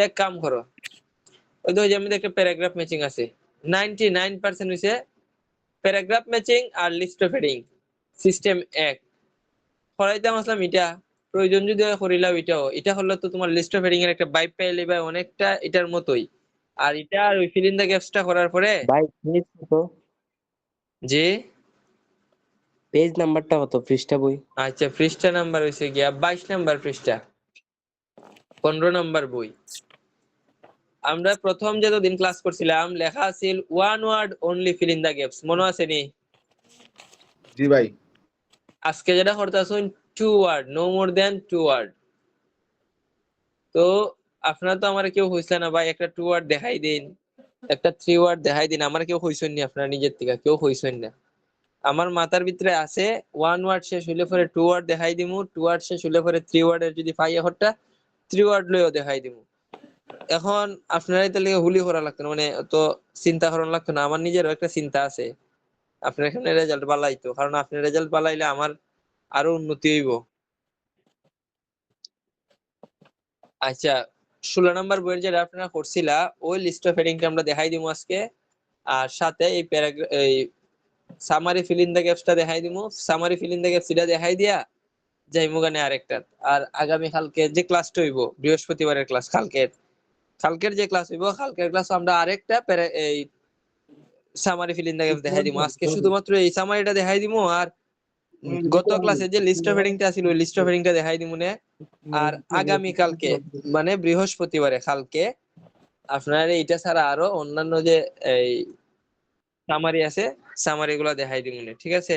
এক কাম করো, ওই যে আমি একটা প্যারাগ্রাফ ম্যাচিং আছে, 99% হইছে প্যারাগ্রাফ ম্যাচিং আর লিস্ট অফ হেডিং সিস্টেম এক করাইতাম আসলাম। এটা প্রয়োজন যদি করিলাম, এটা হলো তো তোমার লিস্ট অফ হেডিং এর একটা বাইপ পাইলে বা অনেকটা এটার মতোই। আর এটা আর ওই ফিল ইন দ্য গ্যাপসটা করার পরে ভাই পেজ কত, যে পেজ নাম্বারটা কত, পৃষ্ঠা বই? আচ্ছা, পৃষ্ঠা নাম্বার হইছে গিয়া 22 নাম্বার পৃষ্ঠা, 15 নাম্বার বই। আমরা প্রথম যতদিন ক্লাস করছিলাম লেখা আছিল one word only fill in the gaps, মনে আছে নি? জি ভাই। আজকে যেটা করতেছেন 2 word, no more than 2 word. তো আপনারা তো আমার কেউ হইছিল না ভাই, একটা 2 ওয়ার্ড দেখাই দিন, একটা 3 ওয়ার্ড দেখাই দিন। আমার কেউ হইছেন নি, আপনারা নিজের থেকে কেউ হইছেন না। আমার মাথার ভিতরে আছে ওয়ান ওয়ার্ড শেষ হইলে পরে 2 ওয়ার্ড দেখাই দিমু, 2 ওয়ার্ড শেষ হইলে পরে 3 ওয়ার্ডের যদি পাই একটা 3 ওয়ার্ড লইও দেখাই দিমু। এখন আপনারাই তো লিগে হুলি করা লাগতো না, মানে তো চিন্তা করানো লাগতো না। আমার নিজেরও একটা চিন্তা আছে, আপনার এখানে রেজাল্ট বালাইতো, কারণ আপনি রেজাল্ট বালাইলে আমার আরো উন্নতি হইব। আচ্ছা, 16 নাম্বার বইয়ের যেটা আপনারা করছিলা ওই লিস্ট অফ হেডিংটা আমরা দেখাই দিমু আজকে, আর সাথে এই প্যারাগ্রাফ এই সামারি ফিল ইন দ্য গ্যাপসটা দেখাই দিমু। Summary feel in the gaps এটা দেখাই দিয়া যাইমু গানে আরেকটা। আর আগামী কালকে যে ক্লাসটা হইব, বৃহস্পতিবারের ক্লাস, কালকের যে ক্লাস হইব, কালকের ক্লাস আমরা আরেকটা এই summary feel in the gaps দেখাই দিমু। আজকে শুধুমাত্র এই সামারিটা দেখাই দিমু, আর গত ক্লাসে যে লিস্ট অফ হেডিংটা ছিল ওই লিস্ট অফ হেডিংটা দেখাই দিমু নে। আর আগামী কালকে মানে বৃহস্পতিবারে কালকে আপনার এইটা ছাড়া আরো অন্যান্য যে এই সামারি আছে, সামারি গুলা দেখাই দিমু নে, ঠিক আছে?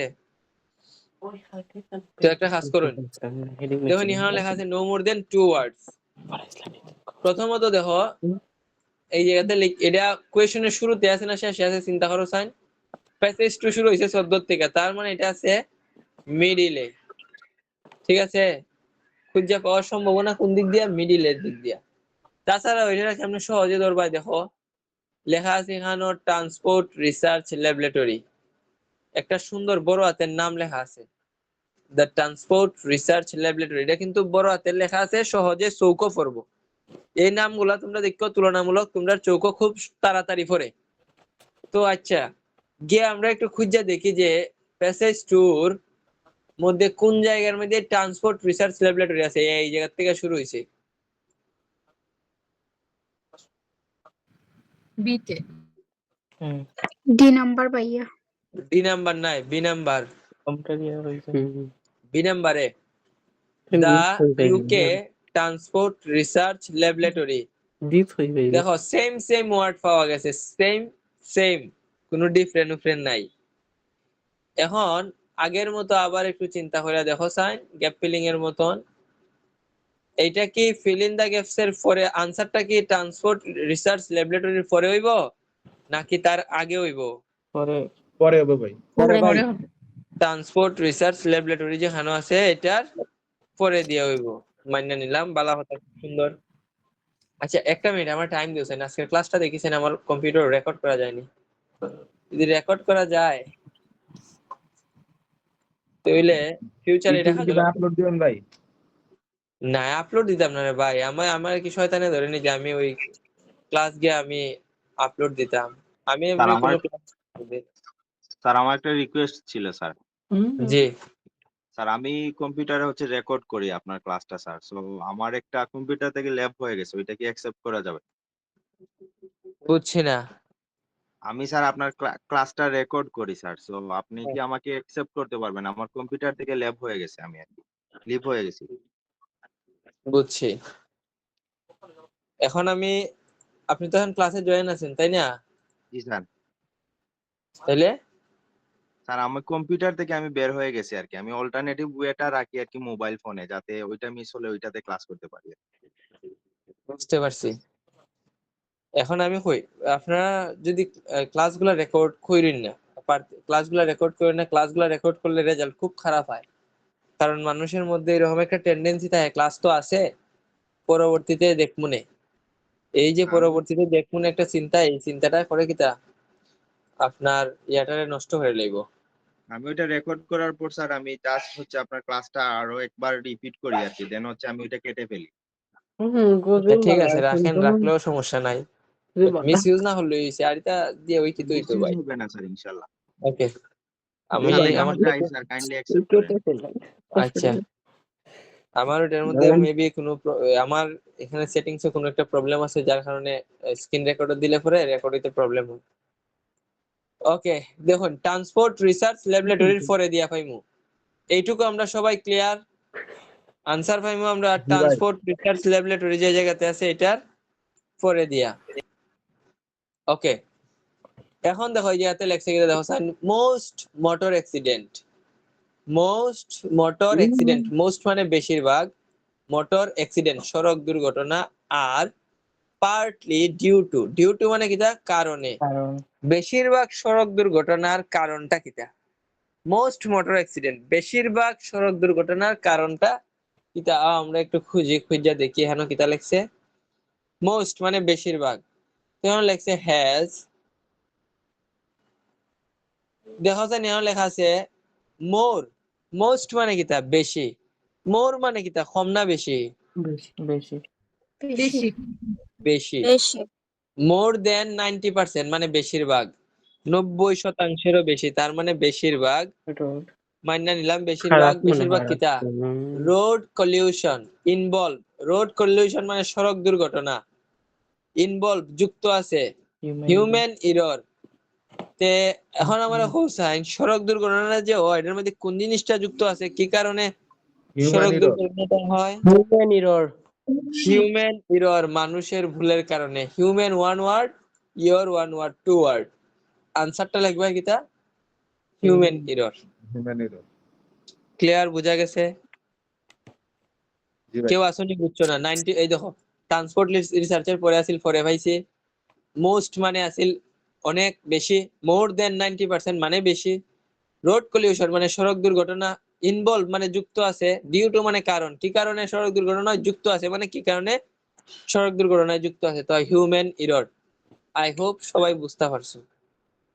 তো একটা কাজ করুন, দেখুন এখানে লেখা আছে নো মোর দেন 2 ওয়ার্ডস। প্রথমত দেখো এই জায়গাতে এটা কোয়েশনের শুরুতে আছে না শেষে আছে, চিন্তা করো সাইন। প্যাসেজ 2 শুরু হইছে 14 থেকে, তার মানে এটা আছে মিডিলে, ঠিক আছে? খুঁজে পাওয়ার সম্ভাবনা কোন দিক দিয়া? মিডিলের দিক দিয়া। তাছাড়া ওইটা সামনে সহজে ধরবা, দেখো লেখা আছে এখানে ট্রান্সপোর্ট রিসার্চ ল্যাবরেটরি, একটা সুন্দর বড় হাতের নাম লেখা আছে, দ্য ট্রান্সপোর্ট রিসার্চ ল্যাবরেটরি। এটা কিন্তু বড় হাতের লেখা আছে, সহজে চৌকো পড়বো। এই নামগুলা তোমরা দেখো তুলনামূলক তোমরা চৌকো খুব তাড়াতাড়ি পড়ে। তো আচ্ছা, গিয়ে আমরা একটু খুঁজে দেখি যে প্যাসেজ টুর মধ্যে কোন জায়গার মধ্যে ট্রান্সপোর্ট রিসার্চ ল্যাবরেটরি আছে। এই জায়গা থেকে শুরু হয়েছে বিতে ডি নাম্বার ভাইয়া। ডি নাম্বার নাই, বি নাম্বার, বি নাম্বারে দা ইউকে ট্রান্সপোর্ট রিসার্চ ল্যাবরেটরি। দেখো সেম সেম ওয়ার্ড পাওয়া গেছে, সেম সেম, কোনো ডিফারেন্ট নাই। এখন আগের মতো আবার একটু চিন্তা করে দেখো সাইন, গ্যাপ ফিলিং এর মতন এইটা কি ফিল ইন দা গ্যাপস এর পরে আনসারটা কি ট্রান্সপোর্ট রিসার্চ ল্যাবরেটরির পরে হইব নাকি তার আগে হইব? পরে হবে ভাই। পরে ট্রান্সপোর্ট রিসার্চ ল্যাবরেটরি যেখানে আছে এটার পরে দিয়ে হইব, মান্য নিলাম, বালা কথা, সুন্দর। আচ্ছা একটা মিনিট, আমার টাইম দিয়েছেন, আজকের ক্লাসটা দেখেছেন আমার কম্পিউটার রেকর্ড করা যায়নি। যদি রেকর্ড করা যায় তাহলে ফিউচারে দেখা গেল আপলোড দিবেন ভাই। না, আপলোড দিতাম না রে ভাই। আমার কি শয়তানে ধরেনি যে আমি ওই ক্লাস গিয়ে আমি আপলোড দিতাম? আমি এমনি কোনো ক্লাস। স্যার আমার একটা রিকোয়েস্ট ছিল স্যার। জি স্যার আমি কম্পিউটারে হচ্ছে রেকর্ড করি আপনার ক্লাসটা স্যার। সো আমার একটা কম্পিউটার থেকে ল্যাব হয়ে গেছে, ওইটা কি অ্যাকসেপ্ট করা যাবে? বুঝছি না। আমি স্যার আপনার ক্লাসটা রেকর্ড করি স্যার। সো আপনি কি আমাকে অ্যাকসেপ্ট করতে পারবেন? আমার কম্পিউটার থেকে ল্যাব হয়ে গেছে, আমি আর কি লিভ হয়ে গেছি। বুঝছি। এখন আপনি তো এখন ক্লাসে জয়েন আছেন তাই না? জি স্যার। তাইলে স্যার আমার কম্পিউটার থেকে আমি বের হয়ে গেছি আর কি। আমি অল্টারনেটিভ ওয়েটা রাখি আর কি মোবাইল ফোনে, যাতে ওইটা মিস হলে ওইটাতে ক্লাস করতে পারি। বুঝতে পারছি। এখন আমি কই, আপনারা যদি ক্লাসগুলো রেকর্ড করেন না, ক্লাসগুলো রেকর্ড করেন না, ক্লাসগুলো রেকর্ড করলে রেজাল্ট খুব খারাপ হয়। কারণ মানুষের মধ্যে এরকম একটা টেন্ডেন্সি থাকে, ক্লাস তো আছে পরবর্তীতে দেখমুনে, এই যে পরবর্তীতে দেখমুনে একটা চিন্তা, এই চিন্তাটা করে কিতা আপনার ইয়াটারে নষ্ট হয়ে লইব। আমি ওইটা রেকর্ড করার পর স্যার আমি জাস্ট হচ্ছে আপনার ক্লাসটা আরো একবার রিপিট করি আর কি, দেন হচ্ছে আমি ওইটা কেটে ফেলি। ঠিক আছে, রাখেন, রাখলেও সমস্যা নাই, মিস ইউজ না হলে হইছে, আর এটা দিয়ে ওই কি তুই তো ভাই। হবে না স্যার ইনশাআল্লাহ। ওকে, আমি স্যার এটা আমার আমার যাই স্যার, কাইন্ডলি অ্যাকসেপ্ট করেন। আচ্ছা, আমার ওটার মধ্যে মেবি কোনো আমার এখানে সেটিংসে কোনো একটা প্রবলেম আছে, যার কারণে স্ক্রিন রেকর্ডার দিলে পরে রেকর্ড হইতে প্রবলেম হয়। ওকে, দেখুন ট্রান্সপোর্ট রিসার্চ ল্যাবরেটরির পরে দিয়া পাইমু, এইটুকু আমরা সবাই ক্লিয়ার। আনসার পাইমু আমরা জি ভাই। ট্রান্সপোর্ট রিসার্চ ল্যাবরেটরি যে জায়গাতে আছে এটার পরে দিয়া। ওকে, এখন দেখো এই জায়গাতে লেখছে কি, দেখো most motor accident, most motor accident, most মানে বেশিরভাগ, মোটর অ্যাক্সিডেন্ট সড়ক দুর্ঘটনা, আর পার্টলি ডিউ টু মানে কিটা কারণে, বেশিরভাগ সড়ক দুর্ঘটনার কারণটা কিটা, মোস্ট মোটর অ্যাক্সিডেন্ট বেশিরভাগ সড়ক দুর্ঘটনার কারণটা কিটা, আমরা একটু খুঁজা দেখি এখানে কিটা লেখছে। মোস্ট মানে বেশিরভাগ, তখন লেখছে হ্যাজ, দেখা যায় নেওয়া লেখা আছে মোর, মোস্ট মানে কিটা বেশি, মোর মানে কিটা কম না বেশি, বেশি বেশি, বেশি মোর দেন 90% মানে বেশিরভাগ, 90%-এরও বেশি, তার মানে বেশিরভাগ, মাইনা নিলাম বেশিরভাগ, বেশিরভাগ কিটা road collision involve, road collision মানে সড়ক দুর্ঘটনা, ইনভলভ যুক্ত আছে হিউম্যান এরর। তে এখন আমরা হোসাইন সড়ক দুর্ঘটনা যে হয় এটার মধ্যে কোন জিনিসটা যুক্ত আছে, কি কারণে হিউম্যান সড়ক এরর। দুর্ঘটনাটা হয়? Human error. হিউম্যান এরর, মানুষের ভুলের কারণে। Human one word, or one word, two word, আনসারটা লিখবে কিটা human error. Human error. Clear, বোঝা গেছে? জি ভাই। কেউ আসনি বুঝছো না? 90, এই দেখো ট্রান্সপোর্ট রিসার্চের পরে আসিল পরে পাইছি, মোস্ট মানে আসিল অনেক বেশি, মোর দেন 90% মানে বেশি, রোড কলিউশন মানে সড়ক দুর্ঘটনা, ইনভলভ মানে যুক্ত আছে, ডিউ টু মানে কারণ, কি কারণে সড়ক দুর্ঘটনায় যুক্ত আছে, মানে কি কারণে সড়ক দুর্ঘটনায় যুক্ত আছে, তো হিউম্যান এরর। আই হোপ সবাই বুঝতে পারছো।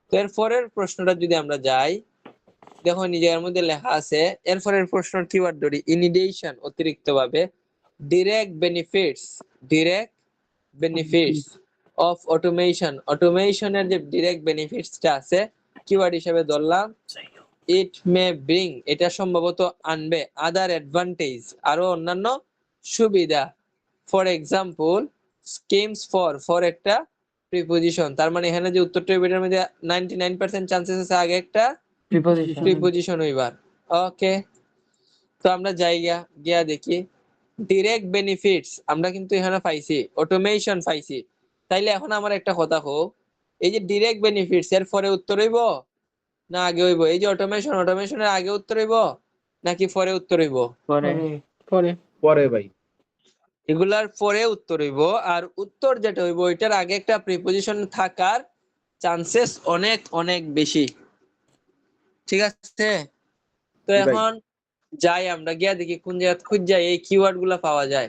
তো এর পরের প্রশ্নটা যদি আমরা যাই, দেখো নিজের মধ্যে লেখা আছে, এরপরের প্রশ্ন কিওয়ার্ড ধরি, ইনিডিয়েশন অতিরিক্ত ভাবে, direct benefits, direct benefits of automation, অটোমেশনের যে ডিরেক্ট বেনিফিটসটা আছে কিওয়ার্ড হিসেবে ধরলাম। ইট মে ব্রিং, এটা সম্ভবত আনবে, আদার অ্যাডভান্টেজ, আরো অন্যান্য সুবিধা। For example schemes for, for একটা প্রিপোজিশন, তার মানে এখানে যে উত্তরটা এটার মধ্যে 99% চান্সেস আছে আগে একটা প্রিপোজিশন হইবার। ওকে, তো আমরা যাই গিয়া দেখি ডিরেক্ট বেনিফিটস আমরা কিন্তু এখানে পাইছি, অটোমেশন পাইছি, তাইলে এখন আমার একটা কথা হোক, এই যে ডিরেক্ট বেনিফিটস এর পরে উত্তর হইব না আগে হইব? এই যে অটোমেশন, অটোমেশনের আগে উত্তর হইব নাকি পরে উত্তর হইব? পরে ভাই। এগুলার পরে উত্তর হইব, আর উত্তর যেটা হইব এটার আগে একটা প্রিপোজিশন থাকার চান্সেস অনেক অনেক বেশি। ঠিক আছে, তো জি ভাই। এখন যাই আমরা গিয়া দেখি কোন জায়গা খুঁজে এই কিওয়ার্ড গুলা পাওয়া যায়।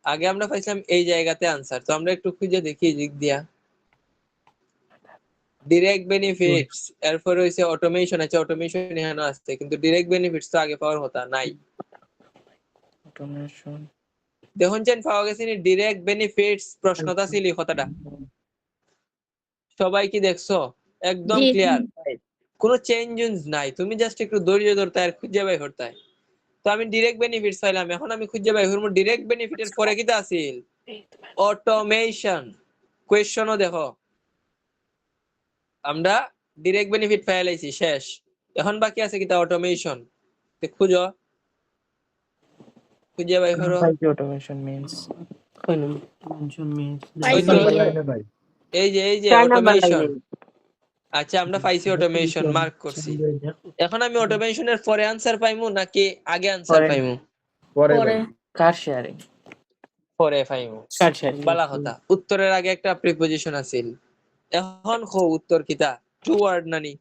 আগে আমরা পাইছিলাম এই জায়গাতে আনসার, তো আমরা একটু খুঁজে দেখি দিক দিয়া। ডিরেক্ট বেনিফিটস এরপর হইছে অটোমেশন, আছে অটোমেশন এখানে আসছে, কিন্তু ডিরেক্ট বেনিফিটস তো আগে পাওয়ার কথা নাই। দেখুন চেন পাওয়া গেছে নি ডিরেক্ট বেনিফিটস, প্রশ্নটা ছিল কথাটা, সবাই কি দেখছো? একদম জি। ক্লিয়ার, কোনো চেঞ্জ নাই, তুমি জাস্ট একটু ধৈর্য ধরতে আর খুঁজে বাই করতে। তো আমি ডিরেক্ট বেনিফিটস পাইলাম, এখন আমি খুঁজে বাই করব ডিরেক্ট বেনিফিটের পরে কিটা আছিল, অটোমেশন। কোয়েশ্চনও দেখো, আমরা ডিরেক্ট বেনিফিট পাই লাইছি, শেষ, এখন বাকি আছে কিটা অটোমেশন। খুঁজো, খুঁজে বাই করো। ভাই। এই যে অটোমেশন, আচ্ছা আমরা পাইছি অটোমেশন, মার্ক করছি। এখন আমি অটোমেশনের পরে আনসার পাইমু নাকি আগে আনসার পাইমু? পরে ভাই। পরে পাইমু, বালা কথা। উত্তরের আগে একটা প্রিপোজিশন আছিল, এখন খো উত্তর কিটা, টু ওয়ার্ড নানি?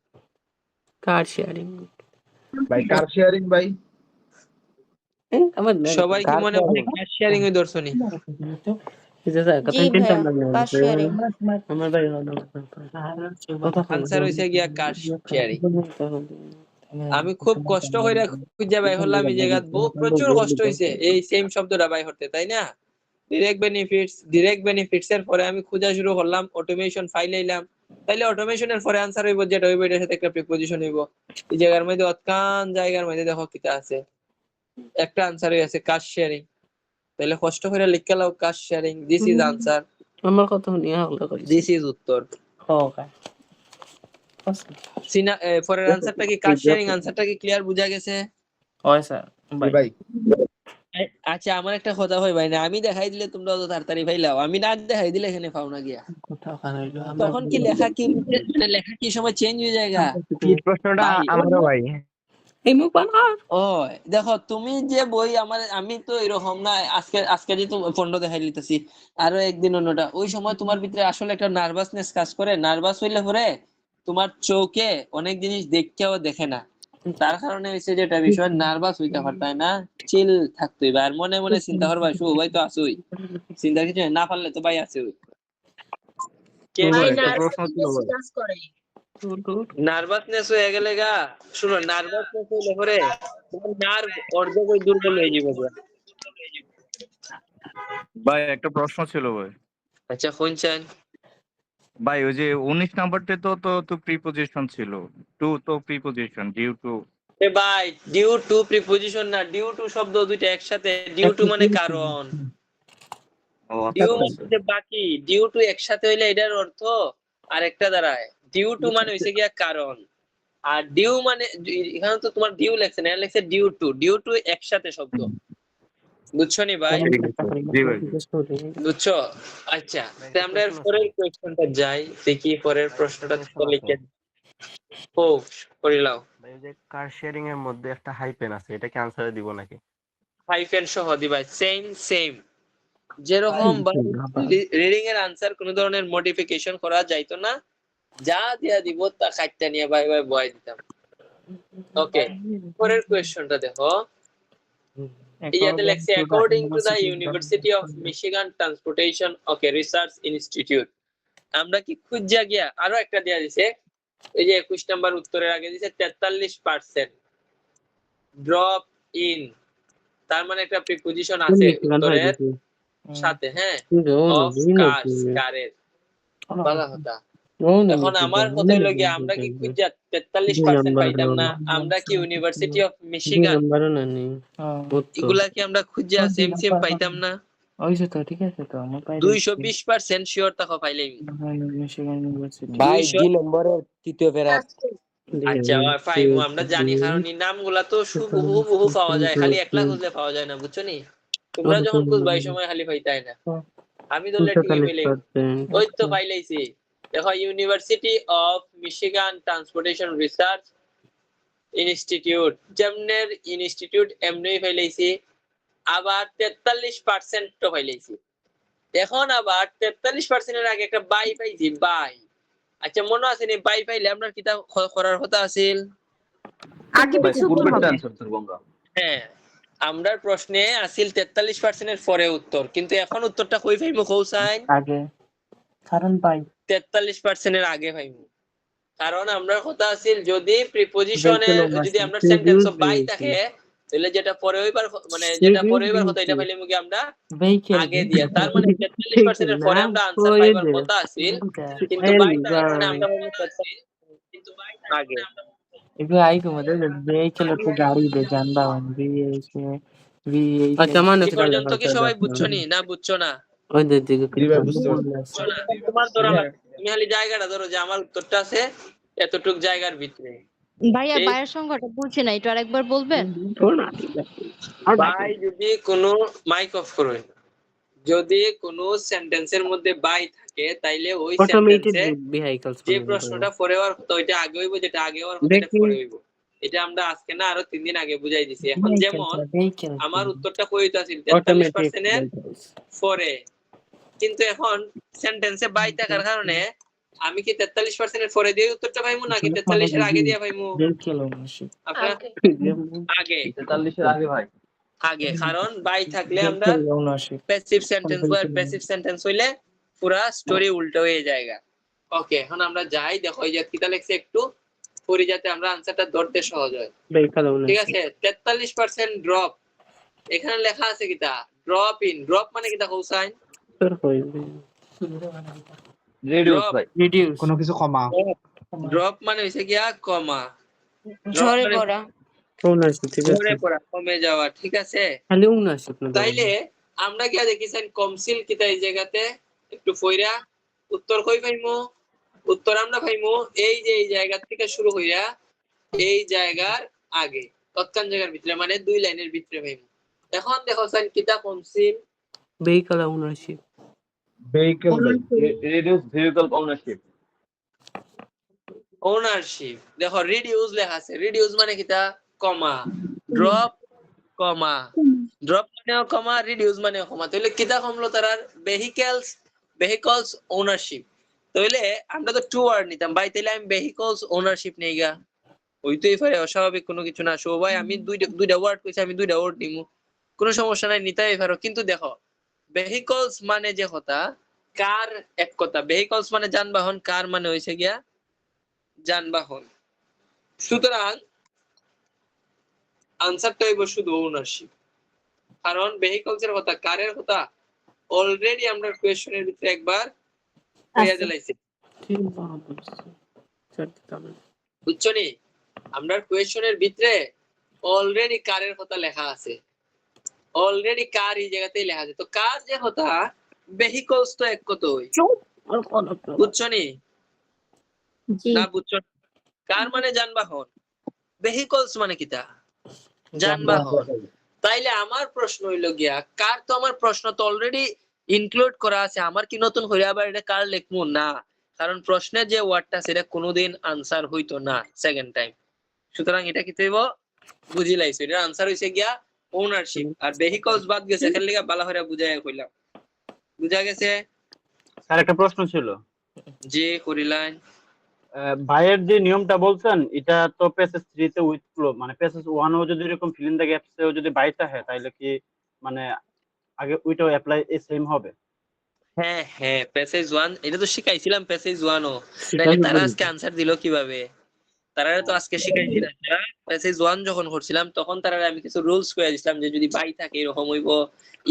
ভাই কার শেয়ারিং ভাই। সবাই কি মনে মনে কার শেয়ারিং এর দর্শনী? আনসার হইছে গিয়া কার শেয়ারিং। আমি খুব কষ্ট কইরা খুঁজে বাই হলাম এই জায়গা, প্রচুর কষ্ট হইছে এই সেম শব্দটা বাই করতে, তাই না? ডিরেক্ট বেনিফিটস এর পরে আমি খোঁজা শুরু করলাম, অটোমেশন ফাইল আইলাম, তাইলে অটোমেশনের পরে আনসার হইব যেটা হইব এটার সাথে একটা প্রিপোজিশন হইব। এই জায়গার মধ্যে অতকান জায়গার মধ্যে দেখো কিটা আছে, একটা আনসার হই আছে কাজ শেয়ারিং, তাহলে কষ্ট করে লিখে লাও কাজ শেয়ারিং, দিস ইজ আনসার, আমার কথা নিয়ে হলো কইছি দিস ইজ উত্তর। ওকে সিনা পরের আনসারটা কি কাজ শেয়ারিং আনসারটা কি ক্লিয়ার বুঝা গেছে? ওই স্যার জি ভাই আচ্ছা আমার একটা কথা হয় ভাই, না আমি দেখাই দিলে তোমরা অত তাড়াতাড়ি পাইলাও, আমি না দেখাই দিলে এখানে পাও না গিয়া, কোথাও খানা হইলো তখন কি লেখা কি মানে লেখা কি সময় চেঞ্জ হয়ে যায়গা? এই প্রশ্নটা ভাই, আমারও ভাই। এই মুখ বানার ও দেখো তুমি যে বই আমার, আমি তো এরকম না, আজকে যে ফন্ড দেখাই লিতেছি, আরো একদিন অন্যটা, ওই সময় তোমার ভিতরে আসলে একটা নার্ভাসনেস কাজ করে, নার্ভাস হইলে পরে তোমার চোখে অনেক জিনিস দেখতেও দেখে না, তার কারণে হচ্ছে যেটা বিষয় নার্ভাস হইতে পারতাই না, চিল থাকতে হইবে, আর মনে মনে চিন্তা করবা শু ভাই তো আসুই, চিন্তা কিছু না পারলে তো ভাই আছে কে ভাই, ভাই একটা প্রশ্ন ছিল ভাই। নার্ভাসনেস হয়ে গেলে গা, শুনো নার্ভাসনেস হইলে পরে তোমার নার্ভ অর্ধেক ওই দুর্বল হয়ে যাবে। ভাই একটা প্রশ্ন ছিল ভাই। আচ্ছা শুনছেন ভাই ওই যে 19 নাম্বারতে তো প্রিপোজিশন ছিল, টু তো প্রিপোজিশন, ডিউ টু। ভাই ডিউ টু প্রিপোজিশন না, ডিউ টু শব্দ দুইটা একসাথে, ডিউ টু মানে কারণ, ও ডিউ আচ্ছা মানে যে বাকি, ডিউ টু একসাথে হইলে এটার অর্থ আরেকটা দাঁড়ায়, ডিউ টু মানে হইছে গিয়া কারণ, আর ডিউ মানে এখানে তো তোমার ডিউ লেখছে না, এখানে লেখছে ডিউ টু একসাথে শব্দ, বুঝছো নি ভাই? জি ভাই। বুঝছো? আচ্ছা তো আমরা এর পরের কোয়েশ্চনটা যাই, দেখি পরের প্রশ্নটা তো লিখে ও করিলাও। ভাই ওই যে কার শেয়ারিং এর মধ্যে একটা হাইপেন আছে, এটা কি আনসারে দিব নাকি? হাইফেন সহ দিবা, সেম যেরকম রিডিং এর আনসার কোন ধরনের মডিফিকেশন করা যাইতো না, যা দিয়া দিব তা কাটটা নিয়ে বাই বাই বয় দিতাম। ওকে পরের কোয়েশ্চনটা দেখো, ইয়াতে লেখছে according to the University of Michigan transportation okay research institute, আমরা কি খুঁজা গিয়া আরো একটা দেয়া দিছে, এই যে 21 নাম্বার উত্তরের আগে দিছে 43% ড্রপ ইন, তার মানে একটা প্রিপোজিশন আছে উত্তরের সাথে, হ্যাঁ অফ কারের বাংলা কথা। এখন আমার কথা হলো গিয়ে আমরা কি খুঁজা 43% পাইতাম না, আমরা কি ইউনিভার্সিটি অফ মিশিগান এগুলা কি আমরা খুঁজা সেম পাইতাম না? ওইছে তো ঠিক আছে তো আমার পাই 220% শিওর থাকো পাইলেই। ভাই 200 দুই নম্বরের তৃতীয় ফেরাত আচ্ছা পাইমু, আমরা জানি কারণ এই নামগুলা তো বহু পাওয়া যায়, খালি একলা খুঁজলে পাওয়া যায় না, বুঝছো নি? তোমরা যখন খুঁজবা এই সময় খালি পাইতাই না, আমি ধরলে ঠিকই পেলে। ওই তো পাইলেইছি, দেখো University of Michigan Transportation Research Institute, যেমনের ইনস্টিটিউট এমনি পাইলেইছি, আবার 43% তো পাইলেইছি। এখন আবার 43% এর আগে একটা বাই পাইছি, বাই। আচ্ছা মনে আছে নি বাই পাইলে আপনার কিতা করার কথা আছিল? আগে পিছু করবে। হ্যাঁ আমরার প্রশ্নে আছিল 43% এর পরে উত্তর, কিন্তু এখন উত্তরটা কই পাইমু কৌসাইন? আগে কারণ পাই 43% এর আগে পাইমু, কারণ আমরা কথা আছিল যদি প্রিপোজিশনে যদি আমরা সেন্টেন্স অফ বাই থাকে তাহলে যেটা পরে হইবার মানে যেটা পরে হইবার কথা এটা পাইলে মুগে আমরা আগে দিয়া, তার মানে 43% এর পরে আমরা আনসার পাইবার কথা আছিল, কিন্তু বাই থাকার কারণে আমরা কিন্তু বাই আগে। इधर आई को मतलब vehicle तो गाड़ी दे जानता हूँ भी अच्छा मान এই পর্যন্ত কি সবাই বুঝছো নি না বুঝছো না? ওই দে দিকে জি ভাই বুঝতে পারছি। বুঝছো না? তোমার ধরো না, তুমি খালি জায়গাটা ধরো যে আমার উত্তরটা আছে এতটুক জায়গার ভিতরে। ভাইয়া এই- বায়ের সংখ্যাটা বলছি না, একটু আরেকবার বলবেন? বাই যদি কোনো মাইক অফ করুন, যদি কোনো সেন্টেন্সের মধ্যে বাই থাকে তাইলে ওই অটোমেটেড সেন্টেন্সে vehicles যে প্রশ্নটা পরে হওয়ার কথা ওইটা আগে হইব, যেটা আগে হওয়ার কথা এটা পরে হইব। এটা আমরা আজকে না আরো 3 দিন আগে বুঝাই দিছি। এখন যেমন আমার উত্তরটা কইতে আছিল 43% এর পরে, কিন্তু এখন সেন্টেন্সে বাই থাকার কারণে আমি কি 43% এর পরে দিয়ে উত্তরটা পাইমু নাকি 43 এর আগে দিয়ে পাইমু? আপনারা আগে 43 এর আগে ভাই। আগে, কারণ বাই থাকলে আমরা প্যাসিভ সেন্টেন্স বা প্যাসিভ সেন্টেন্স হইলে পুরা স্টোরি উল্টো হয়ে যায়গা। ওকে এখন আমরা যাই, দেখো এই যে কিটা লেখছে একটু পড়ি যাতে আমরা আনসারটা ধরতে সহজ হয়। ঠিক আছে 43% ড্রপ, এখানে লেখা আছে কিটা ড্রপ মানে কি দেখো হুসাইন? তোর হইবে রিডিউস Drop. ভাই। রিডিউস কোনো কিছু কমা। ড্রপ মানে হইছে গিয়া কমা, ঝরে মানে পড়া। 79 ঠিক আছে ঝরে পড়া, কমে যাওয়া, ঠিক আছে? খালি 79 না তাইলে আমরা কি দেখিছেন কমসিল কিতা এই জায়গাতে একটু ফইরা উত্তর কই পাইমু? উত্তর আমরা পাইমু এই যে এই জায়গা থেকে শুরু হইয়া এই জায়গার আগে, তৎকান জায়গার ভিতরে, মানে 2 লাইনের ভিতরে পাইমু। এখন দেখো সাইন কিতা কমসিল বেহিকল 79 ভেহিকল ভাই। Reduce vehicle ownership. ওনারশিপ। দেখো রিডিউস লেখা আছে, রিডিউস মানে কিতা কমা, ড্রপ কমা, ড্রপ মানেও কমা, রিডিউস মানেও কমা। তাহলে কিতা কমলো তারার? Vehicles ownership. তাহলে আমরা তো 2 ওয়ার্ড নিতাম ভাই, তাহলে আমি ভেহিকলস ওনারশিপ নেই গা, হইতেই পারে, অস্বাভাবিক কোনো কিছু না। সো ভাই আমি দুইটা ওয়ার্ড কইছি, আমি 2টা ওয়ার্ড নিমু, কোনো সমস্যা নাই, নিতেই পারো। কিন্তু দেখো ভেহিকলস মানে যে কথা, কার এক কথা, ভেহিকলস মানে যানবাহন, কার মানে হইছে গিয়া যানবাহন। সুতরাং আনসারটা হইব শুধু ওনারশিপ, কারণ ভেহিকলস এর কথা, কারের কথা অলরেডি আমরা কোয়েশ্চনের ভিতরে একবার কইয়া দিলাইছি, ঠিক বাহাদুর সত্যি বুঝছো নি? আমরা কোয়েশ্চনের ভিতরে অলরেডি কারের কথা লেখা আছে, অলরেডি কার এই জায়গাতেই লেখা আছে। তো কার যে কথা, ভেহিকলস তো এক কথা হই, বুঝছো নি? জি না বুঝছো না? কার মানে যানবাহন, ভেহিকলস মানে কিতা? যানবাহন। তাইলে আমার প্রশ্ন হইলো গিয়া, কার তো আমার প্রশ্ন তো অলরেডি ইনক্লুড করা আছে, আমার কি নতুন হইয়া আবার এটা কার লিখবো? না, কারণ প্রশ্নের যে ওয়ার্ডটা সেটা কোনোদিন আনসার হইতো না সেকেন্ড টাইম। সুতরাং এটা কি হইব? বুঝি লাইছো, এটার আনসার হইছে গিয়া ওনারশিপ, আর ভেহিকলস বাদ গেছে, এখান লিগা ভালো করে বুঝাইয়া কইলাম। বুঝা গেছে? স্যার একটা প্রশ্ন ছিল, জি করিলাম। ভাইয়ের যে নিয়মটা বলছেন এটা তো পেসেস 3 তে উইথ ফ্লো, মানে পেসেস 1 ও যদি এরকম ফিল ইন দ্য গ্যাপস এও যদি বাই থাকে তাহলে কি মানে আগে ওইটাও অ্যাপ্লাই সেম হবে? হ্যাঁ হ্যাঁ, প্যাসেজ 1 এটা তো শিখাইছিলাম, প্যাসেজ 1 ও। তাইলে তারা আজকে আনসার দিল কিভাবে? তারা তো আজকে শিখাইছিলাম, তারা প্যাসেজ 1 যখন করছিলাম তখন তারা আমি কিছু রুলস কইয়া দিছিলাম, যে যদি বাই থাকে এরকম হইব,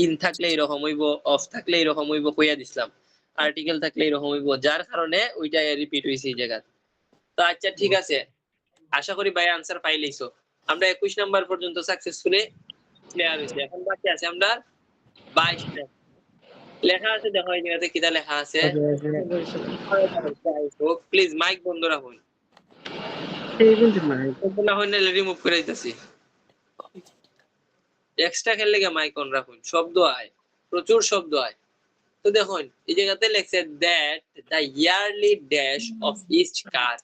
ইন থাকলে এরকম হইব, অফ থাকলে এরকম হইব কইয়া দিছিলাম, আর্টিকেল থাকলে এরকম হইব, যার কারণে ওইটা রিপিট হইছে এই জায়গা। তো আচ্ছা ঠিক আছে, আশা করি ভাই আনসার পাইলেইছো। আমরা 21 নাম্বার পর্যন্ত সাকসেসফুলি ক্লিয়ার হইছে। এখন বাকি আছে আমরা 22 টা। লেখা আছে, দেখো এই জায়গাতে কিটা লেখা আছে। প্লিজ মাইক বন্ধ রাখুন, না হইলে রিমুভ করে দিতেছি। এক্সট্রা খেললে মাইক অন রাখুন, শব্দ আয়, প্রচুর শব্দ আয়। তো দেখুন এই জায়গাতে লেখছে that the yearly dash of each car,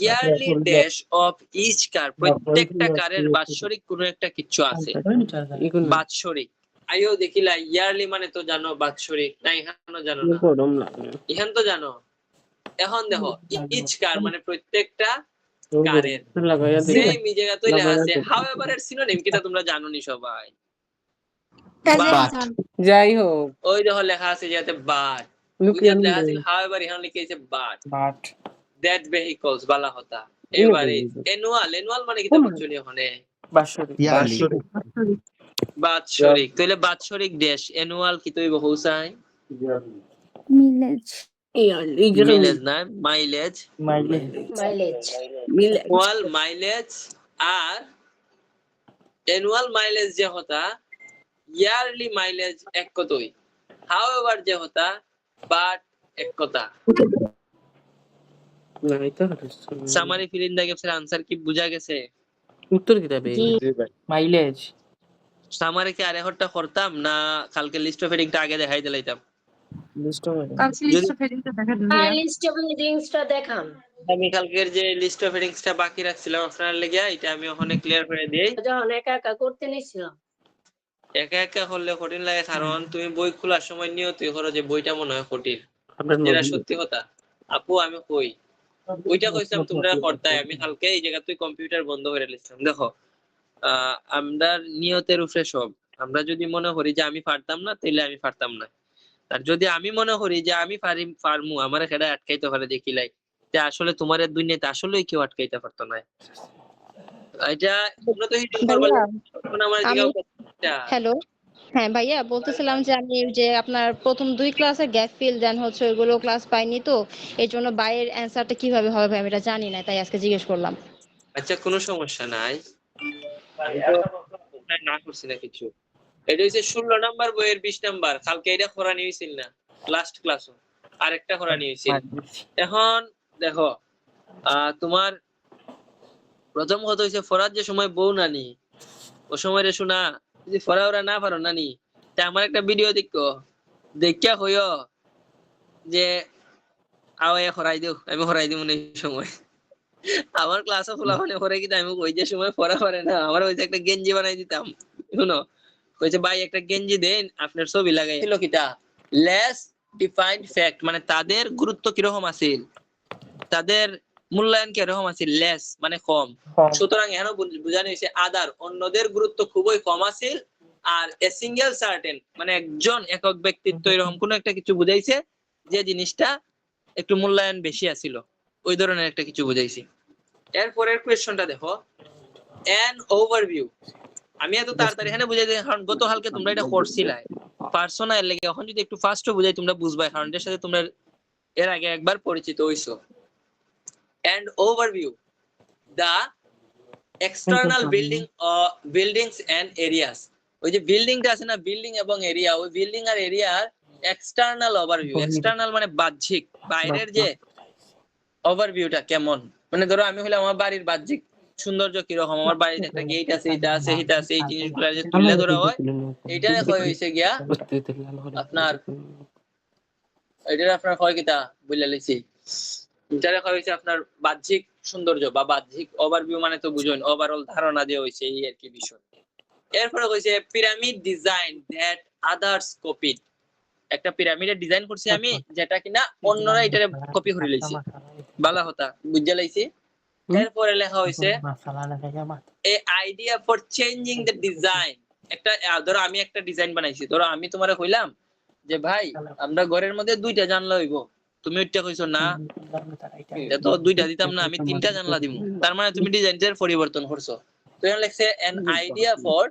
yearly dash of each car, প্রত্যেকটা কারের বাৎসরিক কোনো একটা কিছু আছে, বাৎসরিক। আইও দেখিলা ইয়ারলি মানে তো জানো বাৎসরিক, না এখানে জানো না? এখান তো জানো। এখন দেখো ইচ কার মানে প্রত্যেকটা কারের, সেম এই জায়গাতেই লেখা আছে। হাউএভার এর সিনোনিম কিটা তোমরা জানোনি সবাই? যাই হোক ওই দেখো লেখা আছে যেতে বাট, লেখা আছে হাউএভার, এখানে লিখে আছে বাট, দ্যাট ভেহিকলস বালা হতা। এবারে অ্যানুয়াল, অ্যানুয়াল মানে কিটা বুঝছো নি? ওখানে বাৎসরিক, তাহলে বাৎসরিক ড্যাশ, অ্যানুয়াল কি তৈব হোসাই? মিলেজ মিলেজ না, মাইলেজ, মাইলেজ অ্যানুয়াল মাইলেজ। আর অ্যানুয়াল মাইলেজ যে হতা, ইয়ারলি মাইলেজ এক কতই, হাউএভার যে হতা বাট এক কথা। Summary feel in the gaps এর আনসার কি বুঝা গেছে? উত্তর কি দেবে? মাইলেজ। সামারি কি আরে হট্টা করতাম, না কালকে লিস্ট অফ হেডিংটা আগে দেখাই দিলাইতাম? আমি কালকের যে লিস্ট অফ হেডিংসটা বাকি রাখছিলাম আপনার লেগে, এটা আমি ওখানে ক্লিয়ার করে দেই। যখন একা একা করতে নিছিলাম, একা একা করলে কঠিন লাগে, কারণ তুমি বই খোলার সময় নিয়ত করো যে বইটা মনে হয় কঠিন, যেটা সত্যি কথা। আপু আমি কই ওইটা কইছিলাম তোমরা করতাই, আমি কালকে এই জায়গা তুই কম্পিউটার বন্ধ করে দিছিলাম। দেখো আমরা নিয়তের উপরে সব, আমরা যদি মনে করি যে আমি পারতাম না তাহলে আমি পারতাম না, আর যদি আমি মনে করি যে আমি পারমু, আমার সেটা আটকাইতে পারে দেখিলাই, যে আসলে তোমার দুনিয়াতে আসলেই কেউ আটকাইতে পারতো না। এটা তোমরা তো হিটিং করবা, আমার দিকে হ্যালো হ্যাঁ ভাইয়া, বলতেছিলাম যে আমি যে আপনার প্রথম 2 ক্লাসের গ্যাপ ফিল দেন হচ্ছে ওইগুলো ক্লাস পাইনি, তো এই জন্য বাইয়ের অ্যান্সারটা কিভাবে হবে ভাই আমি এটা জানি না, তাই আজকে জিজ্ঞেস করলাম। আচ্ছা, কোনো সমস্যা নাই, আমি তো না করছি না কিছু। এটা হচ্ছে 16 নাম্বার বইয়ের 20 নাম্বার, কালকে এটা করানি হয়েছিল না লাস্ট ক্লাসও, আরেকটা করানি হয়েছিল। এখন দেখো, তোমার প্রথম কথা হচ্ছে ফরাজ যে সময় বউ নানি ও সময় রে শোনা, যদি ফরা ওরা না পারো নানি, তা আমার একটা ভিডিও দেখিয়া হইও যে আওয়ায় হরাই দিও, আমি হরাই দিব না এই সময়। আমার ক্লাসও খোলা মানে হরে কিন্তু আমি ওই যে সময় পড়া পারে না, আমার ওই যে একটা গেঞ্জি বানাই দিতাম, শুনো কইছে ভাই একটা গেঞ্জি দেন আপনার ছবি লাগাই ছিল কিটা লেস ডিফাইন্ড ফ্যাক্ট, মানে তাদের গুরুত্ব কিরকম আছিল, তাদের মূল্যায়ন কিরকম আছিল, লেস মানে কম। সুতরাং এখানে বোঝানো হয়েছে আদার অন্যদের গুরুত্ব খুবই কম আছিল, আর এ সিঙ্গেল সার্টেন মানে একজন একক ব্যক্তিত্ব এরকম কোন একটা কিছু বুঝাইছে যে জিনিসটা একটু মূল্যায়ন বেশি আছিল, ওই ধরনের একটা কিছু বুঝাইছি। এরপরের কোয়েশ্চনটা দেখো, an overview। আমি এত তাড়াতাড়ি এখানে বুঝাই দিই কারণ গতকালকে তোমরা এটা করছিলাই পার্সোনাল লাগে, এখন যদি একটু ফাস্টও বুঝাই তোমরা বুঝবা, কারণ এর সাথে তোমরা এর আগে একবার পরিচিত হইছো। and overview the external buildings and areas। ওই যে বিল্ডিংটা আছে না, বিল্ডিং এবং এরিয়া, ওই বিল্ডিং আর এরিয়ার এক্সটার্নাল ওভারভিউ। এক্সটার্নাল মানে বাহ্যিক, বাইরের যে ওভারভিউটা কেমন, মানে ধরো আমি হলে আমার বাড়ির বাহ্যিক সৌন্দর্য কিরকম, আমার বাড়িতে একটা গেট আছে, এটা আছে, এটা আছে, এই জিনিসগুলো যে তুলে ধরা হয়, এইটা দেখা হয়েছে গিয়া আপনার, এটা আপনার হয় কিটা বুঝলে লিখছি, এটা দেখা হয়েছে আপনার বাহ্যিক সৌন্দর্য বা বাহ্যিক ওভারভিউ, মানে তো বুঝুন ওভারঅল ধারণা দিয়ে হয়েছে এই আর কি বিষয়। এরপরে হয়েছে pyramid design that others copied. একটা পিরামিডের ডিজাইন করছি আমি, যেটা কিনা অন্যরা এটারে কপি করে লইছে, ভালো কথা বুঝে লাইছি। এরপরে লেখা হয়েছে a idea for changing the design. একটা ধরো আমি একটা ডিজাইন বানাইছি, ধরো আমি তোমারে কইলাম যে ভাই আমরা ঘরের মধ্যে 2টা জানলা হইব, তুমি ওইটা কইছো না, এটা তো 2টা দিতাম না, আমি 3টা জানলা দিব, তার মানে তুমি ডিজাইনটার পরিবর্তন করছো। তো এখানে লেখছে an idea for